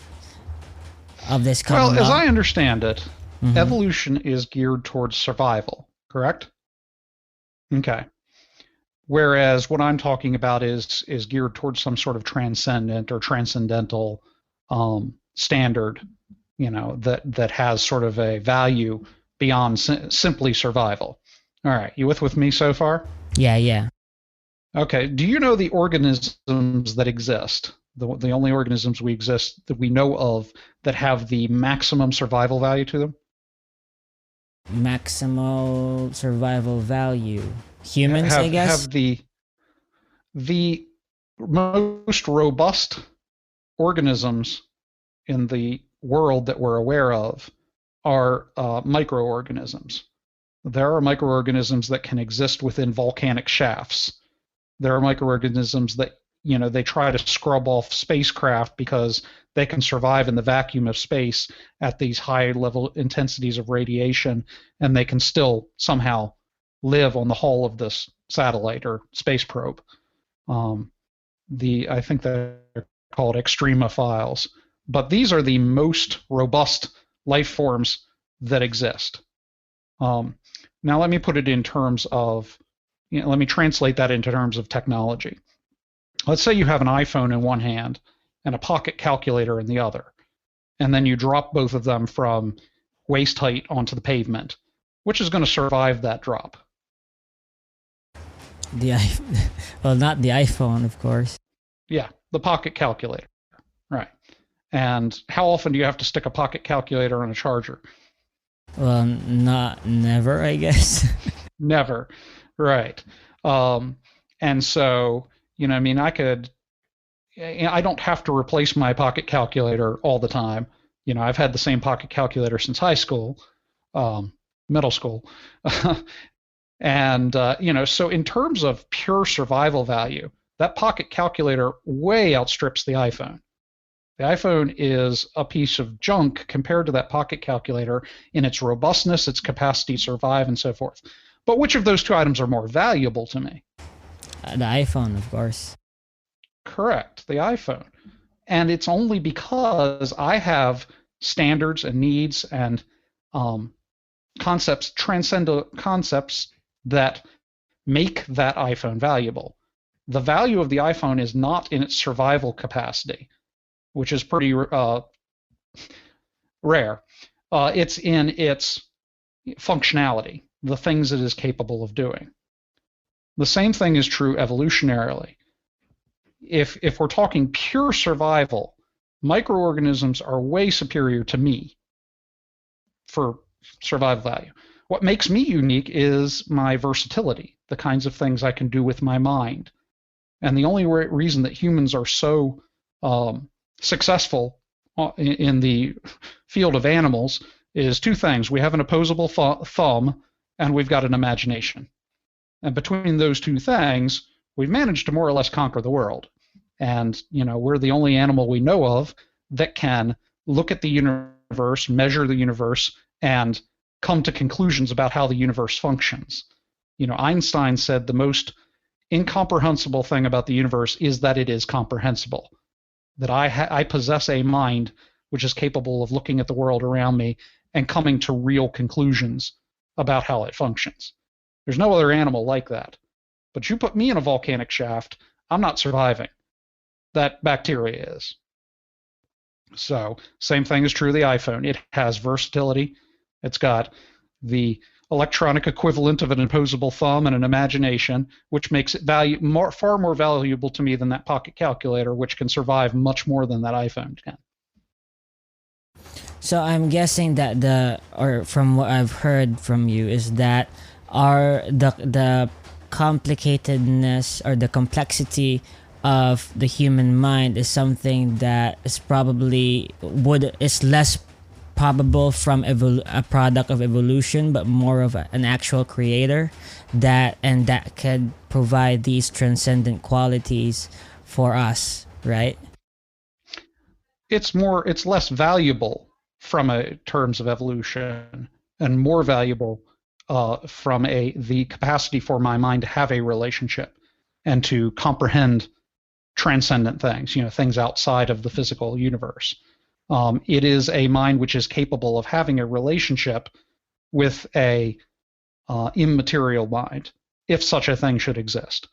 of this common Well, as law? I understand it, evolution is geared towards survival, correct? Okay. Whereas what I'm talking about is geared towards some sort of transcendent or transcendental standard, that has sort of a value beyond simply survival. All right, you with me so far? Yeah. Okay. Do you know the organisms that exist? The only organisms that we know of that have the maximum survival value to them? Maximal survival value. Humans, I guess. Have the most robust organisms in the world that we're aware of are microorganisms. There are microorganisms that can exist within volcanic shafts. There are microorganisms that, they try to scrub off spacecraft because they can survive in the vacuum of space at these high level intensities of radiation, and they can still somehow live on the hull of this satellite or space probe. I think they're called extremophiles. But these are the most robust life forms that exist. Now let me put it in terms of, let me translate that into terms of technology. Let's say you have an iPhone in one hand and a pocket calculator in the other, and then you drop both of them from waist height onto the pavement. Which is going to survive that drop? Well, not the iPhone, of course. Yeah, the pocket calculator. Right. And how often do you have to stick a pocket calculator on a charger? Well, never, I guess. Never. Right. And so, I don't have to replace my pocket calculator all the time. I've had the same pocket calculator since high school, middle school. And, so in terms of pure survival value, that pocket calculator way outstrips the iPhone. The iPhone is a piece of junk compared to that pocket calculator in its robustness, its capacity to survive, and so forth. But which of those two items are more valuable to me? The iPhone, of course. Correct, the iPhone. And it's only because I have standards and needs and concepts, transcendent concepts that make that iPhone valuable. The value of the iPhone is not in its survival capacity, which is pretty rare. It's in its functionality, the things it is capable of doing. The same thing is true evolutionarily. If we're talking pure survival, microorganisms are way superior to me for survival value. What makes me unique is my versatility, the kinds of things I can do with my mind. And the only reason that humans are so successful in the field of animals is two things. We have an opposable thumb, and we've got an imagination. And between those two things, we've managed to more or less conquer the world. And, we're the only animal we know of that can look at the universe, measure the universe, and come to conclusions about how the universe functions. Einstein said the most incomprehensible thing about the universe is that it is comprehensible. That I possess a mind which is capable of looking at the world around me and coming to real conclusions about how it functions. There's no other animal like that. But you put me in a volcanic shaft, I'm not surviving. That bacteria is. So, same thing is true of the iPhone. It has versatility. It's got the electronic equivalent of an opposable thumb and an imagination, which makes it far more valuable to me than that pocket calculator, which can survive much more than that iPhone can. So I'm guessing that from what I've heard from you is that the complicatedness or the complexity of the human mind is something that is probably is less probable from a product of evolution, but more of an actual creator that could provide these transcendent qualities for us, right? It's less valuable from a terms of evolution, and more valuable from the capacity for my mind to have a relationship and to comprehend transcendent things, things outside of the physical universe. It is a mind which is capable of having a relationship with a immaterial mind, if such a thing should exist.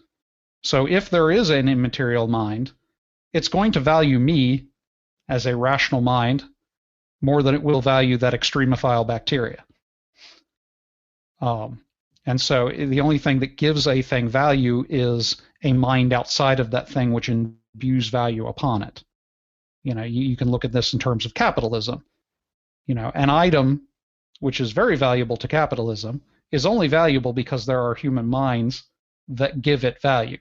So if there is an immaterial mind, it's going to value me as a rational mind more than it will value that extremophile bacteria. And so the only thing that gives a thing value is a mind outside of that thing which imbues value upon it. You can look at this in terms of capitalism. An item which is very valuable to capitalism is only valuable because there are human minds that give it value.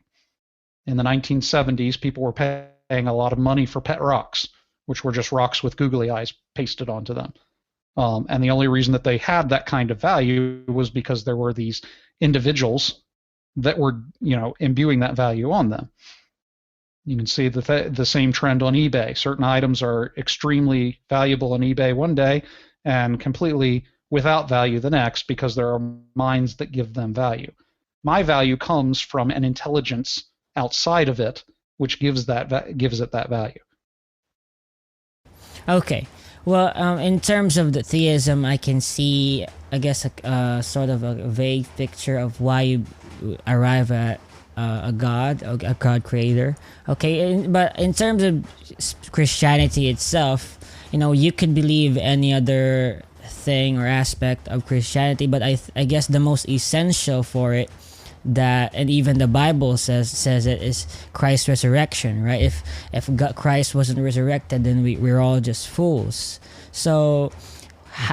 In the 1970s, people were paying a lot of money for pet rocks, which were just rocks with googly eyes pasted onto them. And the only reason that they had that kind of value was because there were these individuals that were, imbuing that value on them. You can see the same trend on eBay. Certain items are extremely valuable on eBay one day and completely without value the next because there are minds that give them value. My value comes from an intelligence outside of it, which gives it that value. Okay. Well, in terms of the theism, I can see, I guess, a sort of a vague picture of why you arrive at a God creator. Okay, but in terms of Christianity itself, you could believe any other thing or aspect of Christianity, but I guess the most essential for it, and even the Bible says it, is Christ's resurrection, right? If Christ wasn't resurrected, then we're all just fools. So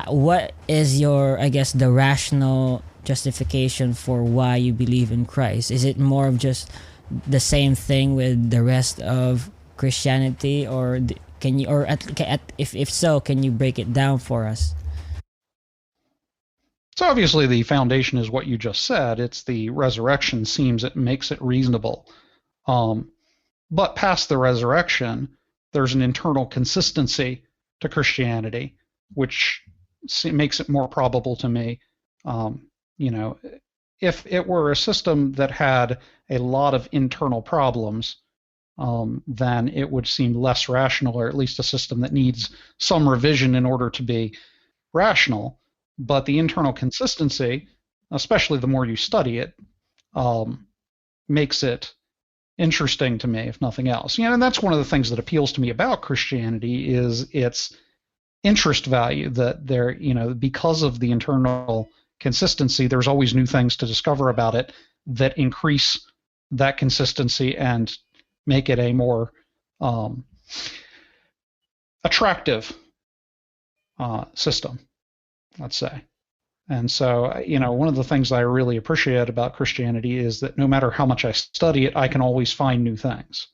what is your, I guess, the rational justification for why you believe in Christ? Is it more of just the same thing with the rest of Christianity, or can you, or if so, can you break it down for us? So obviously the foundation is what you just said. It's the resurrection makes it reasonable. But past the resurrection, there's an internal consistency to Christianity, which makes it more probable to me. If it were a system that had a lot of internal problems, then it would seem less rational, or at least a system that needs some revision in order to be rational. But the internal consistency, especially the more you study it, makes it interesting to me, if nothing else. And that's one of the things that appeals to me about Christianity is its interest value, that there, because of the internal consistency, there's always new things to discover about it that increase that consistency and make it a more attractive system, let's say. And so, one of the things I really appreciate about Christianity is that no matter how much I study it, I can always find new things.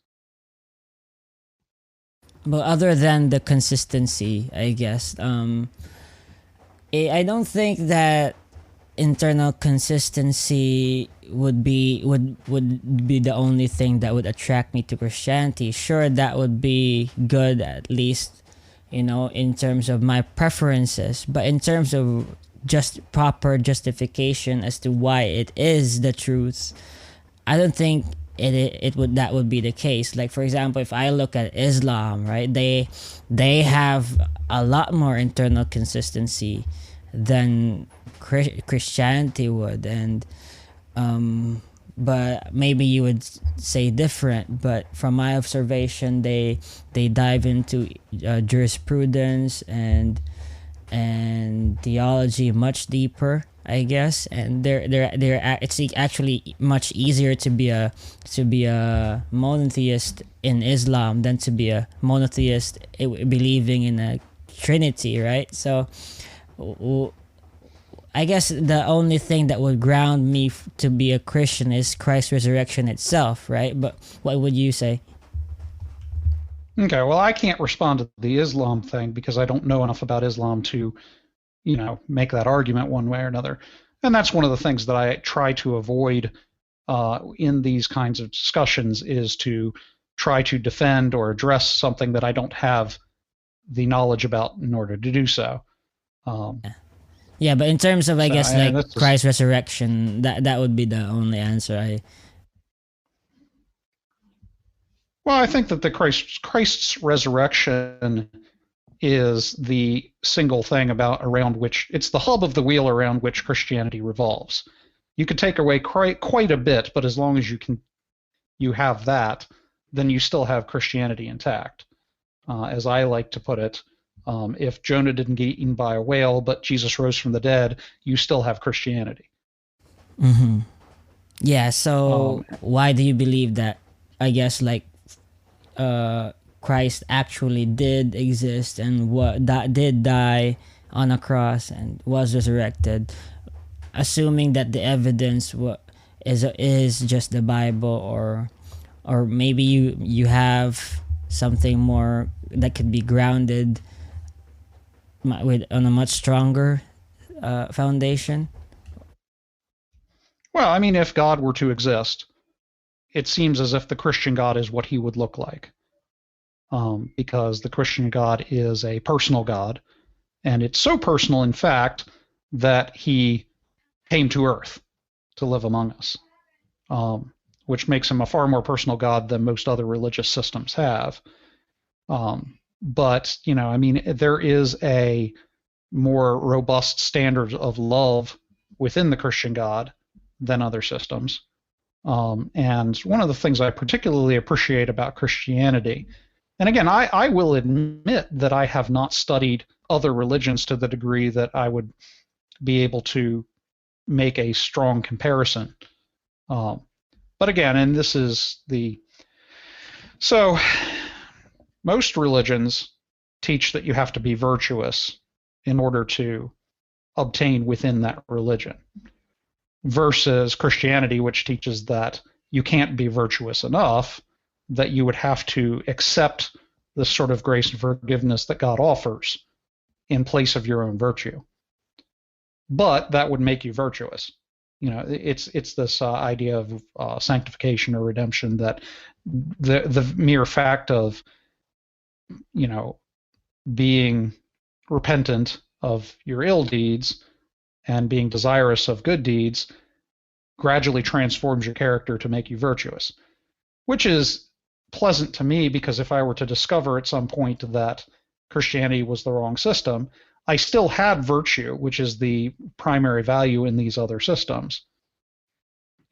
But other than the consistency, I guess, I don't think that internal consistency would be the only thing that would attract me to Christianity. Sure, that would be good, at least, in terms of my preferences, but in terms of just proper justification as to why it is the truth, I don't think that would be the case. Like, for example, if I look at Islam, right, they have a lot more internal consistency than Christianity would, and but maybe you would say different. But from my observation, they dive into jurisprudence and theology much deeper, I guess, and it's actually much easier to be a monotheist in Islam than to be a monotheist believing in a Trinity, right? So I guess the only thing that would ground me to be a Christian is Christ's resurrection itself, right? But what would you say? Okay, well, I can't respond to the Islam thing because I don't know enough about Islam to, make that argument one way or another. And that's one of the things that I try to avoid in these kinds of discussions, is to try to defend or address something that I don't have the knowledge about in order to do so. Yeah, but in terms of, I guess, like Christ's resurrection, that would be the only answer. Well, I think that the Christ's resurrection is the single thing around which it's the hub of the wheel around which Christianity revolves. You could take away quite a bit, but as long as you have that, then you still have Christianity intact. As I like to put it, if Jonah didn't get eaten by a whale, but Jesus rose from the dead, you still have Christianity. Mm-hmm. Yeah. So why do you believe that? I guess like Christ actually did exist and did die on a cross and was resurrected, assuming that the evidence is just the Bible, or maybe you have something more that could be grounded on a much stronger foundation. Well, I mean, if God were to exist, it seems as if the Christian God is what he would look like, because the Christian God is a personal God, and it's so personal, in fact, that he came to earth to live among us, which makes him a far more personal God than most other religious systems have. But, I mean, there is a more robust standard of love within the Christian God than other systems. And one of the things I particularly appreciate about Christianity, and again, I will admit that I have not studied other religions to the degree that I would be able to make a strong comparison. But again, and this is so most religions teach that you have to be virtuous in order to obtain within that religion, versus Christianity, which teaches that you can't be virtuous enough, that you would have to accept the sort of grace and forgiveness that God offers in place of your own virtue. But that would make you virtuous. It's this idea of sanctification or redemption, that the mere fact of being repentant of your ill deeds and being desirous of good deeds gradually transforms your character to make you virtuous, which is pleasant to me, because if I were to discover at some point that Christianity was the wrong system, I still had virtue, which is the primary value in these other systems.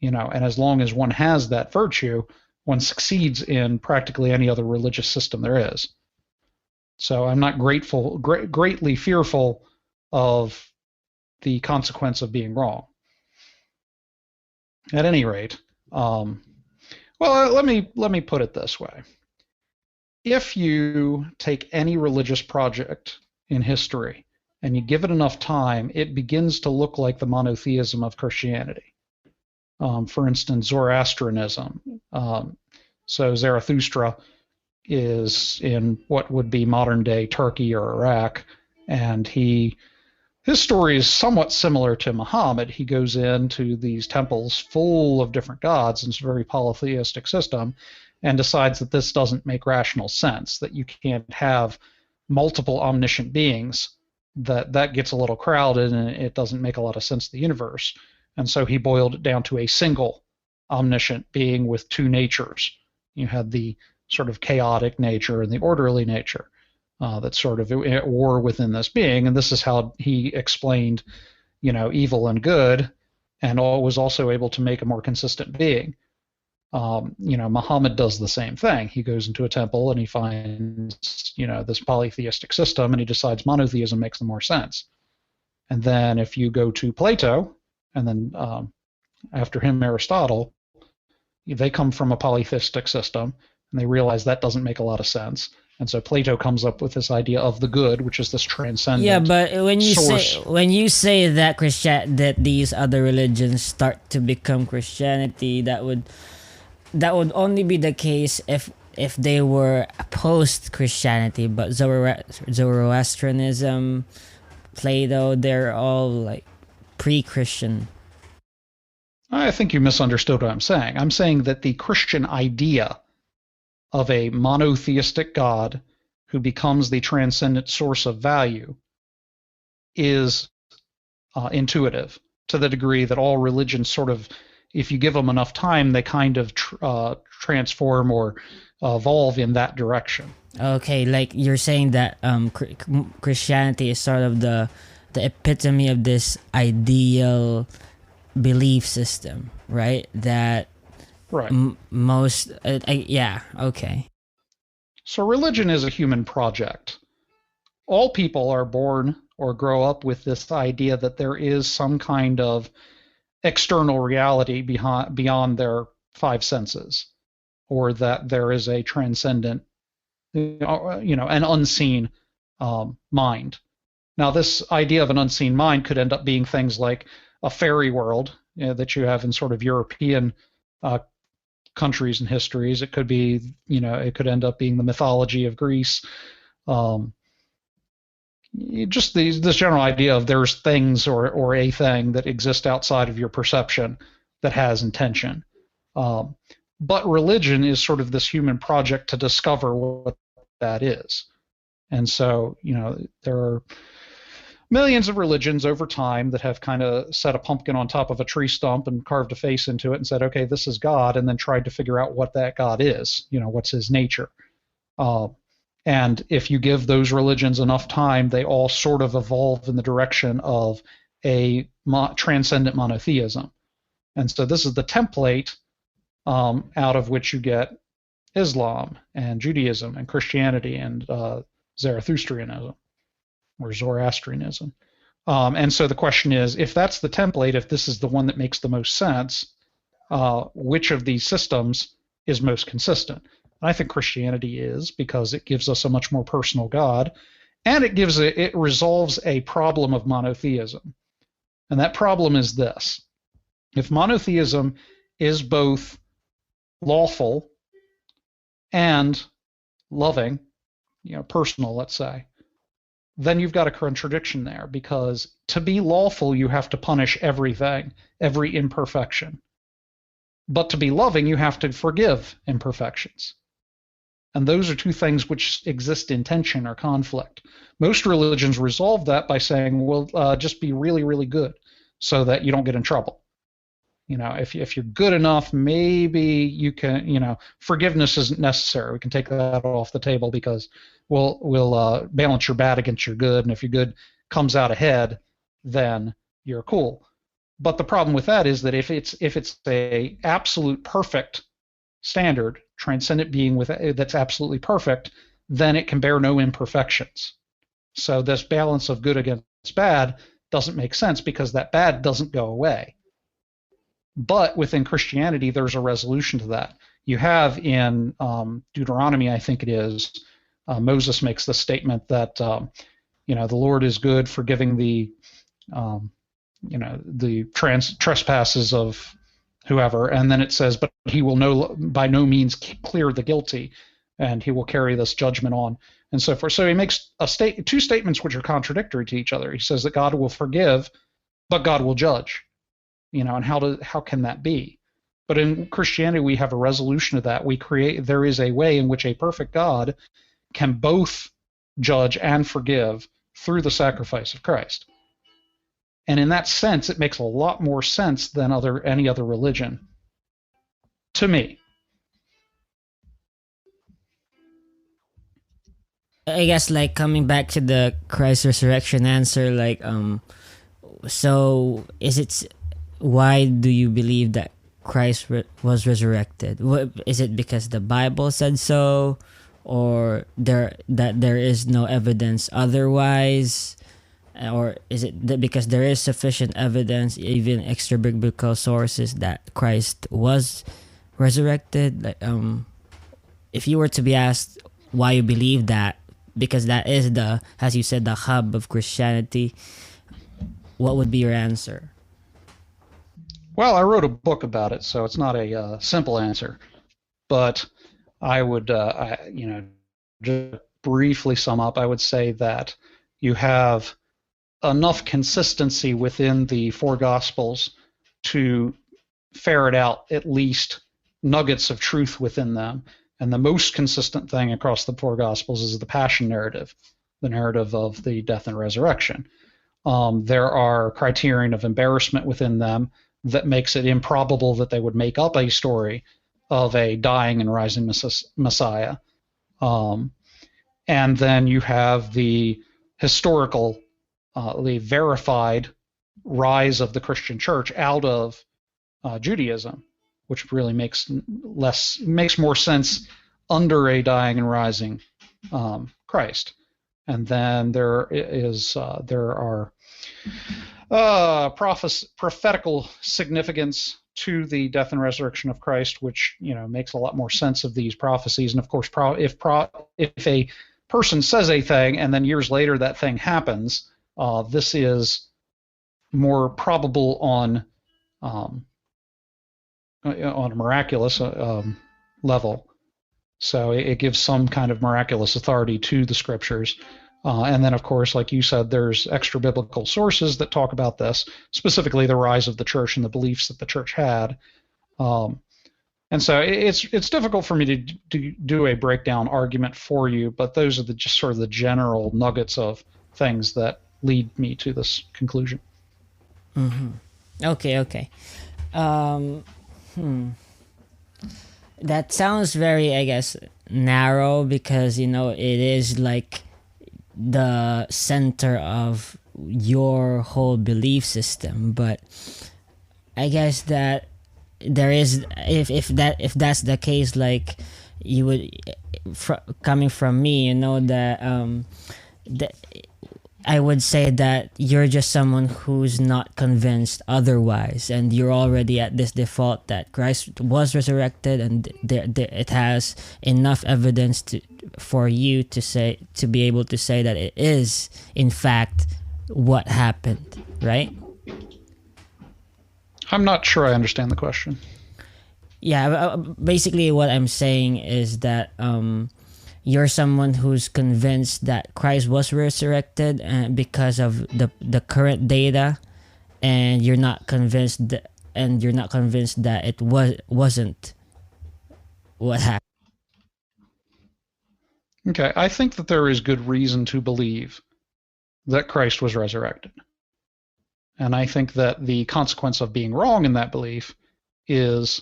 And as long as one has that virtue, one succeeds in practically any other religious system there is. So I'm not greatly fearful of the consequence of being wrong. At any rate, well, let me put it this way. If you take any religious project in history and you give it enough time, it begins to look like the monotheism of Christianity. For instance, Zoroastrianism. So Zarathustra is in what would be modern-day Turkey or Iraq, and his story is somewhat similar to Muhammad. He goes into these temples full of different gods, and it's a very polytheistic system, and decides that this doesn't make rational sense, that you can't have multiple omniscient beings, that gets a little crowded and it doesn't make a lot of sense to the universe. And so he boiled it down to a single omniscient being with two natures. You had the sort of chaotic nature and the orderly nature that's sort of at war within this being. And this is how he explained, evil and good, and was also able to make a more consistent being. Muhammad does the same thing. He goes into a temple and he finds, this polytheistic system, and he decides monotheism makes the more sense. And then if you go to Plato, and then after him Aristotle, they come from a polytheistic system, and they realize that doesn't make a lot of sense. And so Plato comes up with this idea of the good, which is this transcendent. Yeah, but when you source. say that that these other religions start to become Christianity, that would only be the case if if they were post Christianity, but Zoroastrianism, Plato, they're all like pre-Christian. I think you misunderstood what I'm saying. I'm saying that the Christian idea of a monotheistic God who becomes the transcendent source of value is intuitive, to the degree that all religions sort of, if you give them enough time, they kind of transform or evolve in that direction. Okay, like you're saying that Christianity is sort of the epitome of this ideal belief system, right? That right. Most, yeah, okay. So religion is a human project. All people are born or grow up with this idea that there is some kind of external reality beyond their five senses, or that there is a transcendent, an unseen mind. Now, this idea of an unseen mind could end up being things like a fairy world that you have in sort of European countries and histories. It could be, it could end up being the mythology of Greece. Just this general idea of there's things or a thing that exist outside of your perception that has intention. But religion is sort of this human project to discover what that is. And so, there are millions of religions over time that have kind of set a pumpkin on top of a tree stump and carved a face into it and said, okay, this is God, and then tried to figure out what that God is, what's his nature. And if you give those religions enough time, they all sort of evolve in the direction of a transcendent monotheism. And so this is the template out of which you get Islam and Judaism and Christianity and Zarathustrianism or Zoroastrianism. And so the question is, if that's the template, if this is the one that makes the most sense, which of these systems is most consistent? I think Christianity is, because it gives us a much more personal God, and it resolves a problem of monotheism. And that problem is this: if monotheism is both lawful and loving, personal, let's say, then you've got a contradiction there, because to be lawful, you have to punish everything, every imperfection. But to be loving, you have to forgive imperfections. And those are two things which exist in tension or conflict. Most religions resolve that by saying, well, just be really, really good so that you don't get in trouble. If you're good enough, maybe you can, forgiveness isn't necessary. We can take that off the table because we'll balance your bad against your good. And if your good comes out ahead, then you're cool. But the problem with that is that if it's a absolute perfect standard, transcendent being that's absolutely perfect, then it can bear no imperfections. So this balance of good against bad doesn't make sense, because that bad doesn't go away. But within Christianity, there's a resolution to that. You have in Deuteronomy, I think it is, Moses makes the statement that the Lord is good, forgiving the trespasses of whoever, and then it says, but he will by no means clear the guilty, and he will carry this judgment on, and so forth. So he makes two statements which are contradictory to each other. He says that God will forgive, but God will judge. And how can that be? But in Christianity, we have a resolution of that. There is a way in which a perfect God can both judge and forgive through the sacrifice of Christ. And in that sense, it makes a lot more sense than any other religion, to me. I guess, like, coming back to the Christ resurrection answer, like, so why do you believe that Christ was resurrected? Is it because the Bible said so, or there is no evidence otherwise? Or is it because there is sufficient evidence, even extra biblical sources, that Christ was resurrected? Like, if you were to be asked why you believe that, because that is as you said, the hub of Christianity, what would be your answer? Well, I wrote a book about it, so it's not a simple answer. But I would, just briefly sum up, I would say that you have enough consistency within the four Gospels to ferret out at least nuggets of truth within them. And the most consistent thing across the four Gospels is the Passion narrative, the narrative of the death and resurrection. There are criterion of embarrassment within them that makes it improbable that they would make up a story of a dying and rising Messiah. And then you have the historical, the verified rise of the Christian church out of Judaism, which really makes more sense under a dying and rising Christ. And then there are prophetical significance to the death and resurrection of Christ, which makes a lot more sense of these prophecies. And of course, if a person says a thing and then years later that thing happens, this is more probable on a miraculous level. So it gives some kind of miraculous authority to the scriptures. And then, of course, like you said, there's extra biblical sources that talk about this, specifically the rise of the church and the beliefs that the church had. And so it's difficult for me to do a breakdown argument for you, but those are just sort of the general nuggets of things that lead me to this conclusion. Mm-hmm. Okay. That sounds very, I guess, narrow, because it is like the center of your whole belief system. But I guess that there is, if that's the case, like you would, coming from me, that I would say that you're just someone who's not convinced otherwise, and you're already at this default that Christ was resurrected, and it has enough evidence for you to be able to say that it is in fact what happened, right? I'm not sure I understand the question. Yeah, basically what I'm saying is that you're someone who's convinced that Christ was resurrected because of the current data, and you're not convinced that it wasn't what happened. Okay, I think that there is good reason to believe that Christ was resurrected. And I think that the consequence of being wrong in that belief is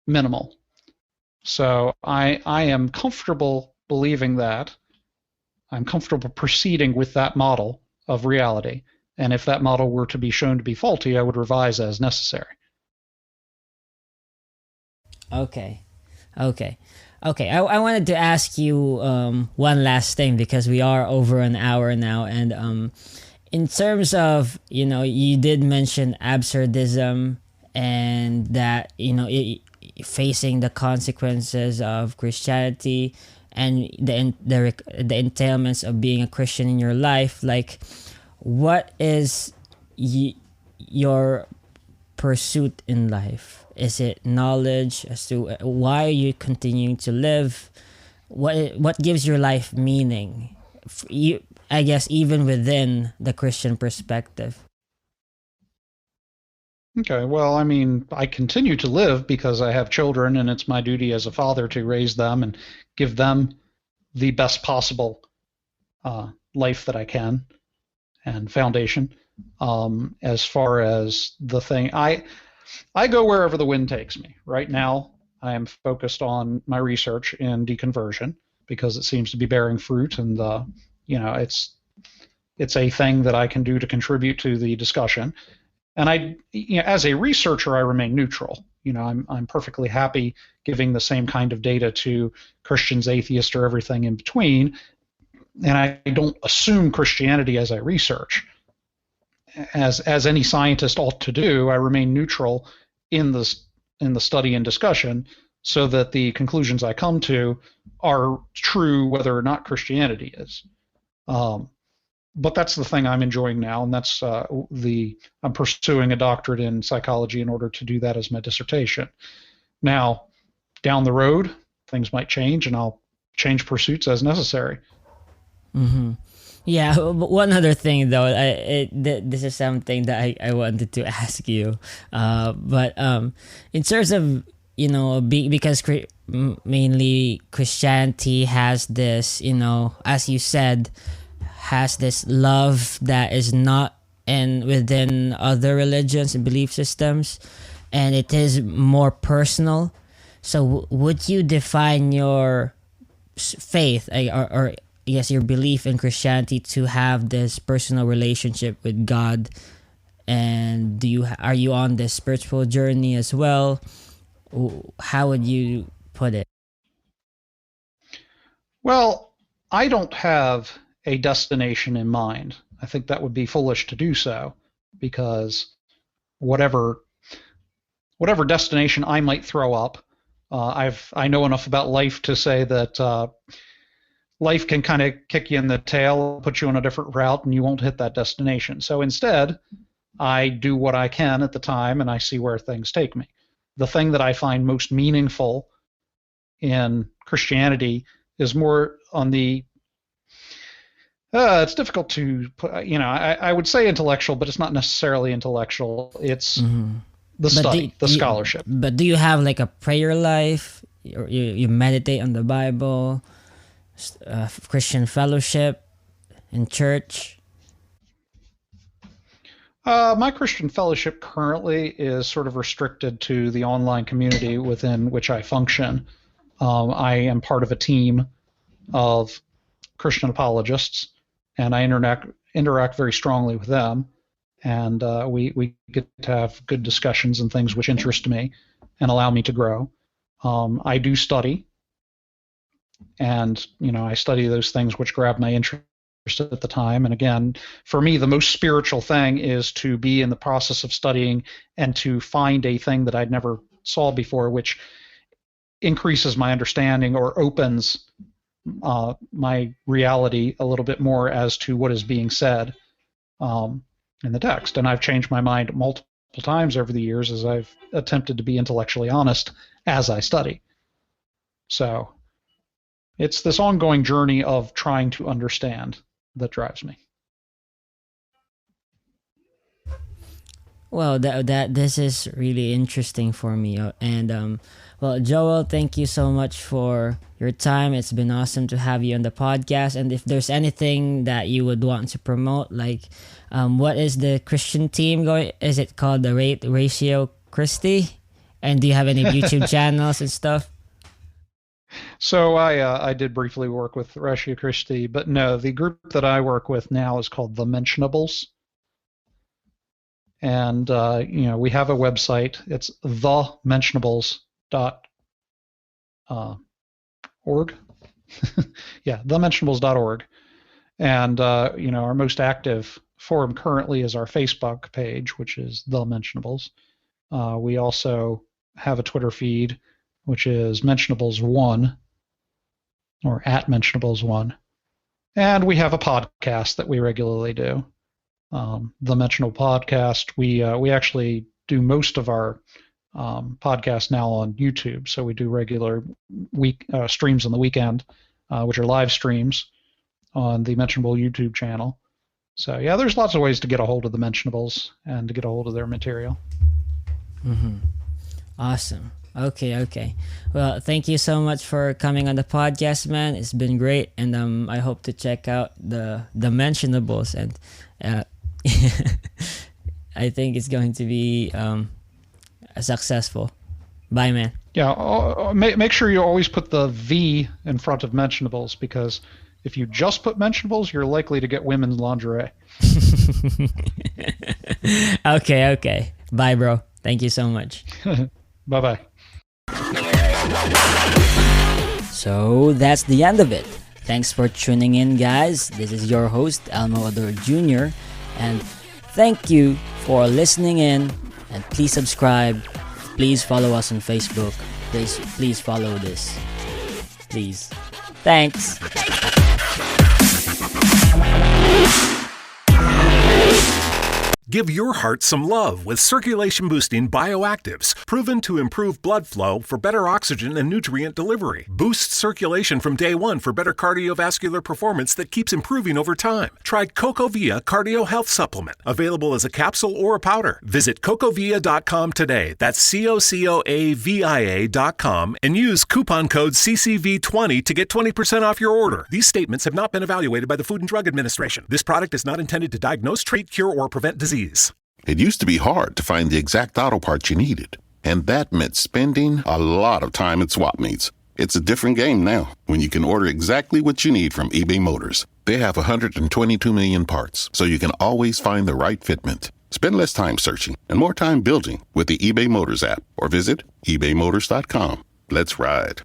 minimal. So I am comfortable believing that. I'm comfortable proceeding with that model of reality. And if that model were to be shown to be faulty, I would revise as necessary. Okay. I wanted to ask you one last thing, because we are over an hour now, and in terms of you did mention absurdism, and that facing the consequences of Christianity and the entailments of being a Christian in your life. Like, what is your pursuit in life? Is it knowledge as to why are you continuing to live? What gives your life meaning? I guess even within the Christian perspective. Okay, well, I mean, I continue to live because I have children, and it's my duty as a father to raise them and give them the best possible life that I can and foundation. As far as the thing, I go wherever the wind takes me. Right now, I am focused on my research in deconversion because it seems to be bearing fruit, and it's a thing that I can do to contribute to the discussion. And as a researcher, I remain neutral. I'm perfectly happy giving the same kind of data to Christians, atheists, or everything in between. And I don't assume Christianity as I research. As any scientist ought to do, I remain neutral in the study and discussion, so that the conclusions I come to are true whether or not Christianity is. But that's the thing I'm enjoying now, and that's I'm pursuing a doctorate in psychology in order to do that as my dissertation. Now, down the road, things might change, and I'll change pursuits as necessary. Mm-hmm. Yeah, but one other thing though, this is something that I wanted to ask you, but in terms of because mainly Christianity has this, as you said, has this love that is not within other religions and belief systems, and it is more personal. So would you define your faith or yes, your belief in Christianity to have this personal relationship with God? And are you on this spiritual journey as well? How would you put it? Well, I don't have a destination in mind. I think that would be foolish to do so, because whatever destination I might throw up, I know enough about life to say that life can kind of kick you in the tail, put you on a different route, and you won't hit that destination. So instead, I do what I can at the time, and I see where things take me. The thing that I find most meaningful in Christianity is more on the it's difficult to put, I would say intellectual, but it's not necessarily intellectual. It's the study, the scholarship. But do you have like a prayer life? You meditate on the Bible, Christian fellowship in church? My Christian fellowship currently is sort of restricted to the online community within which I function. I am part of a team of Christian Apologists, and I interact very strongly with them, and we get to have good discussions and things which interest me and allow me to grow. I do study, and I study those things which grab my interest at the time. And again, for me, the most spiritual thing is to be in the process of studying and to find a thing that I'd never saw before, which increases my understanding or opens my reality a little bit more as to what is being said in the text. And I've changed my mind multiple times over the years as I've attempted to be intellectually honest as I study. So it's this ongoing journey of trying to understand that drives me. Well, that this is really interesting for me, and well, Joel, thank you so much for your time. It's been awesome to have you on the podcast. And if there's anything that you would want to promote, like what is the Christian team going? Is it called the Ratio Christi? And do you have any YouTube channels and stuff? So I did briefly work with Ratio Christi, but no, the group that I work with now is called the MENTIONABLES. And, we have a website. It's thementionables.org. Yeah, thementionables.org. And, our most active forum currently is our Facebook page, which is The Mentionables. We also have a Twitter feed, which is Mentionables1, or at Mentionables1. And we have a podcast that we regularly do. The Mentionable Podcast. We actually do most of our podcasts now on YouTube. So we do regular streams on the weekend, which are live streams on the Mentionable YouTube channel. So yeah, there's lots of ways to get a hold of the Mentionables and to get a hold of their material. Mm-hmm. Awesome. Okay. Well, thank you so much for coming on the podcast, man. It's been great, and I hope to check out the Mentionables, and I think it's going to be successful. Bye, man. Yeah, make sure you always put the V in front of Mentionables, because if you just put Mentionables, you're likely to get women's lingerie. Okay. Bye, bro. Thank you so much. Bye-bye. So that's the end of it. Thanks for tuning in, guys. This is your host, Elmo Ador Jr. And thank you for listening in. And please subscribe. Please follow us on Facebook. Please follow this. Please. Thanks. Give your heart some love with circulation-boosting bioactives, proven to improve blood flow for better oxygen and nutrient delivery. Boost circulation from day one for better cardiovascular performance that keeps improving over time. Try CocoVia Cardio Health Supplement, available as a capsule or a powder. Visit cocovia.com today. That's COCOAVIA.com and use coupon code CCV20 to get 20% off your order. These statements have not been evaluated by the Food and Drug Administration. This product is not intended to diagnose, treat, cure, or prevent disease. It used to be hard to find the exact auto parts you needed, and that meant spending a lot of time at swap meets. It's a different game now when you can order exactly what you need from eBay Motors. They have 122 million parts, so you can always find the right fitment. Spend less time searching and more time building with the eBay Motors app, or visit ebaymotors.com. Let's ride.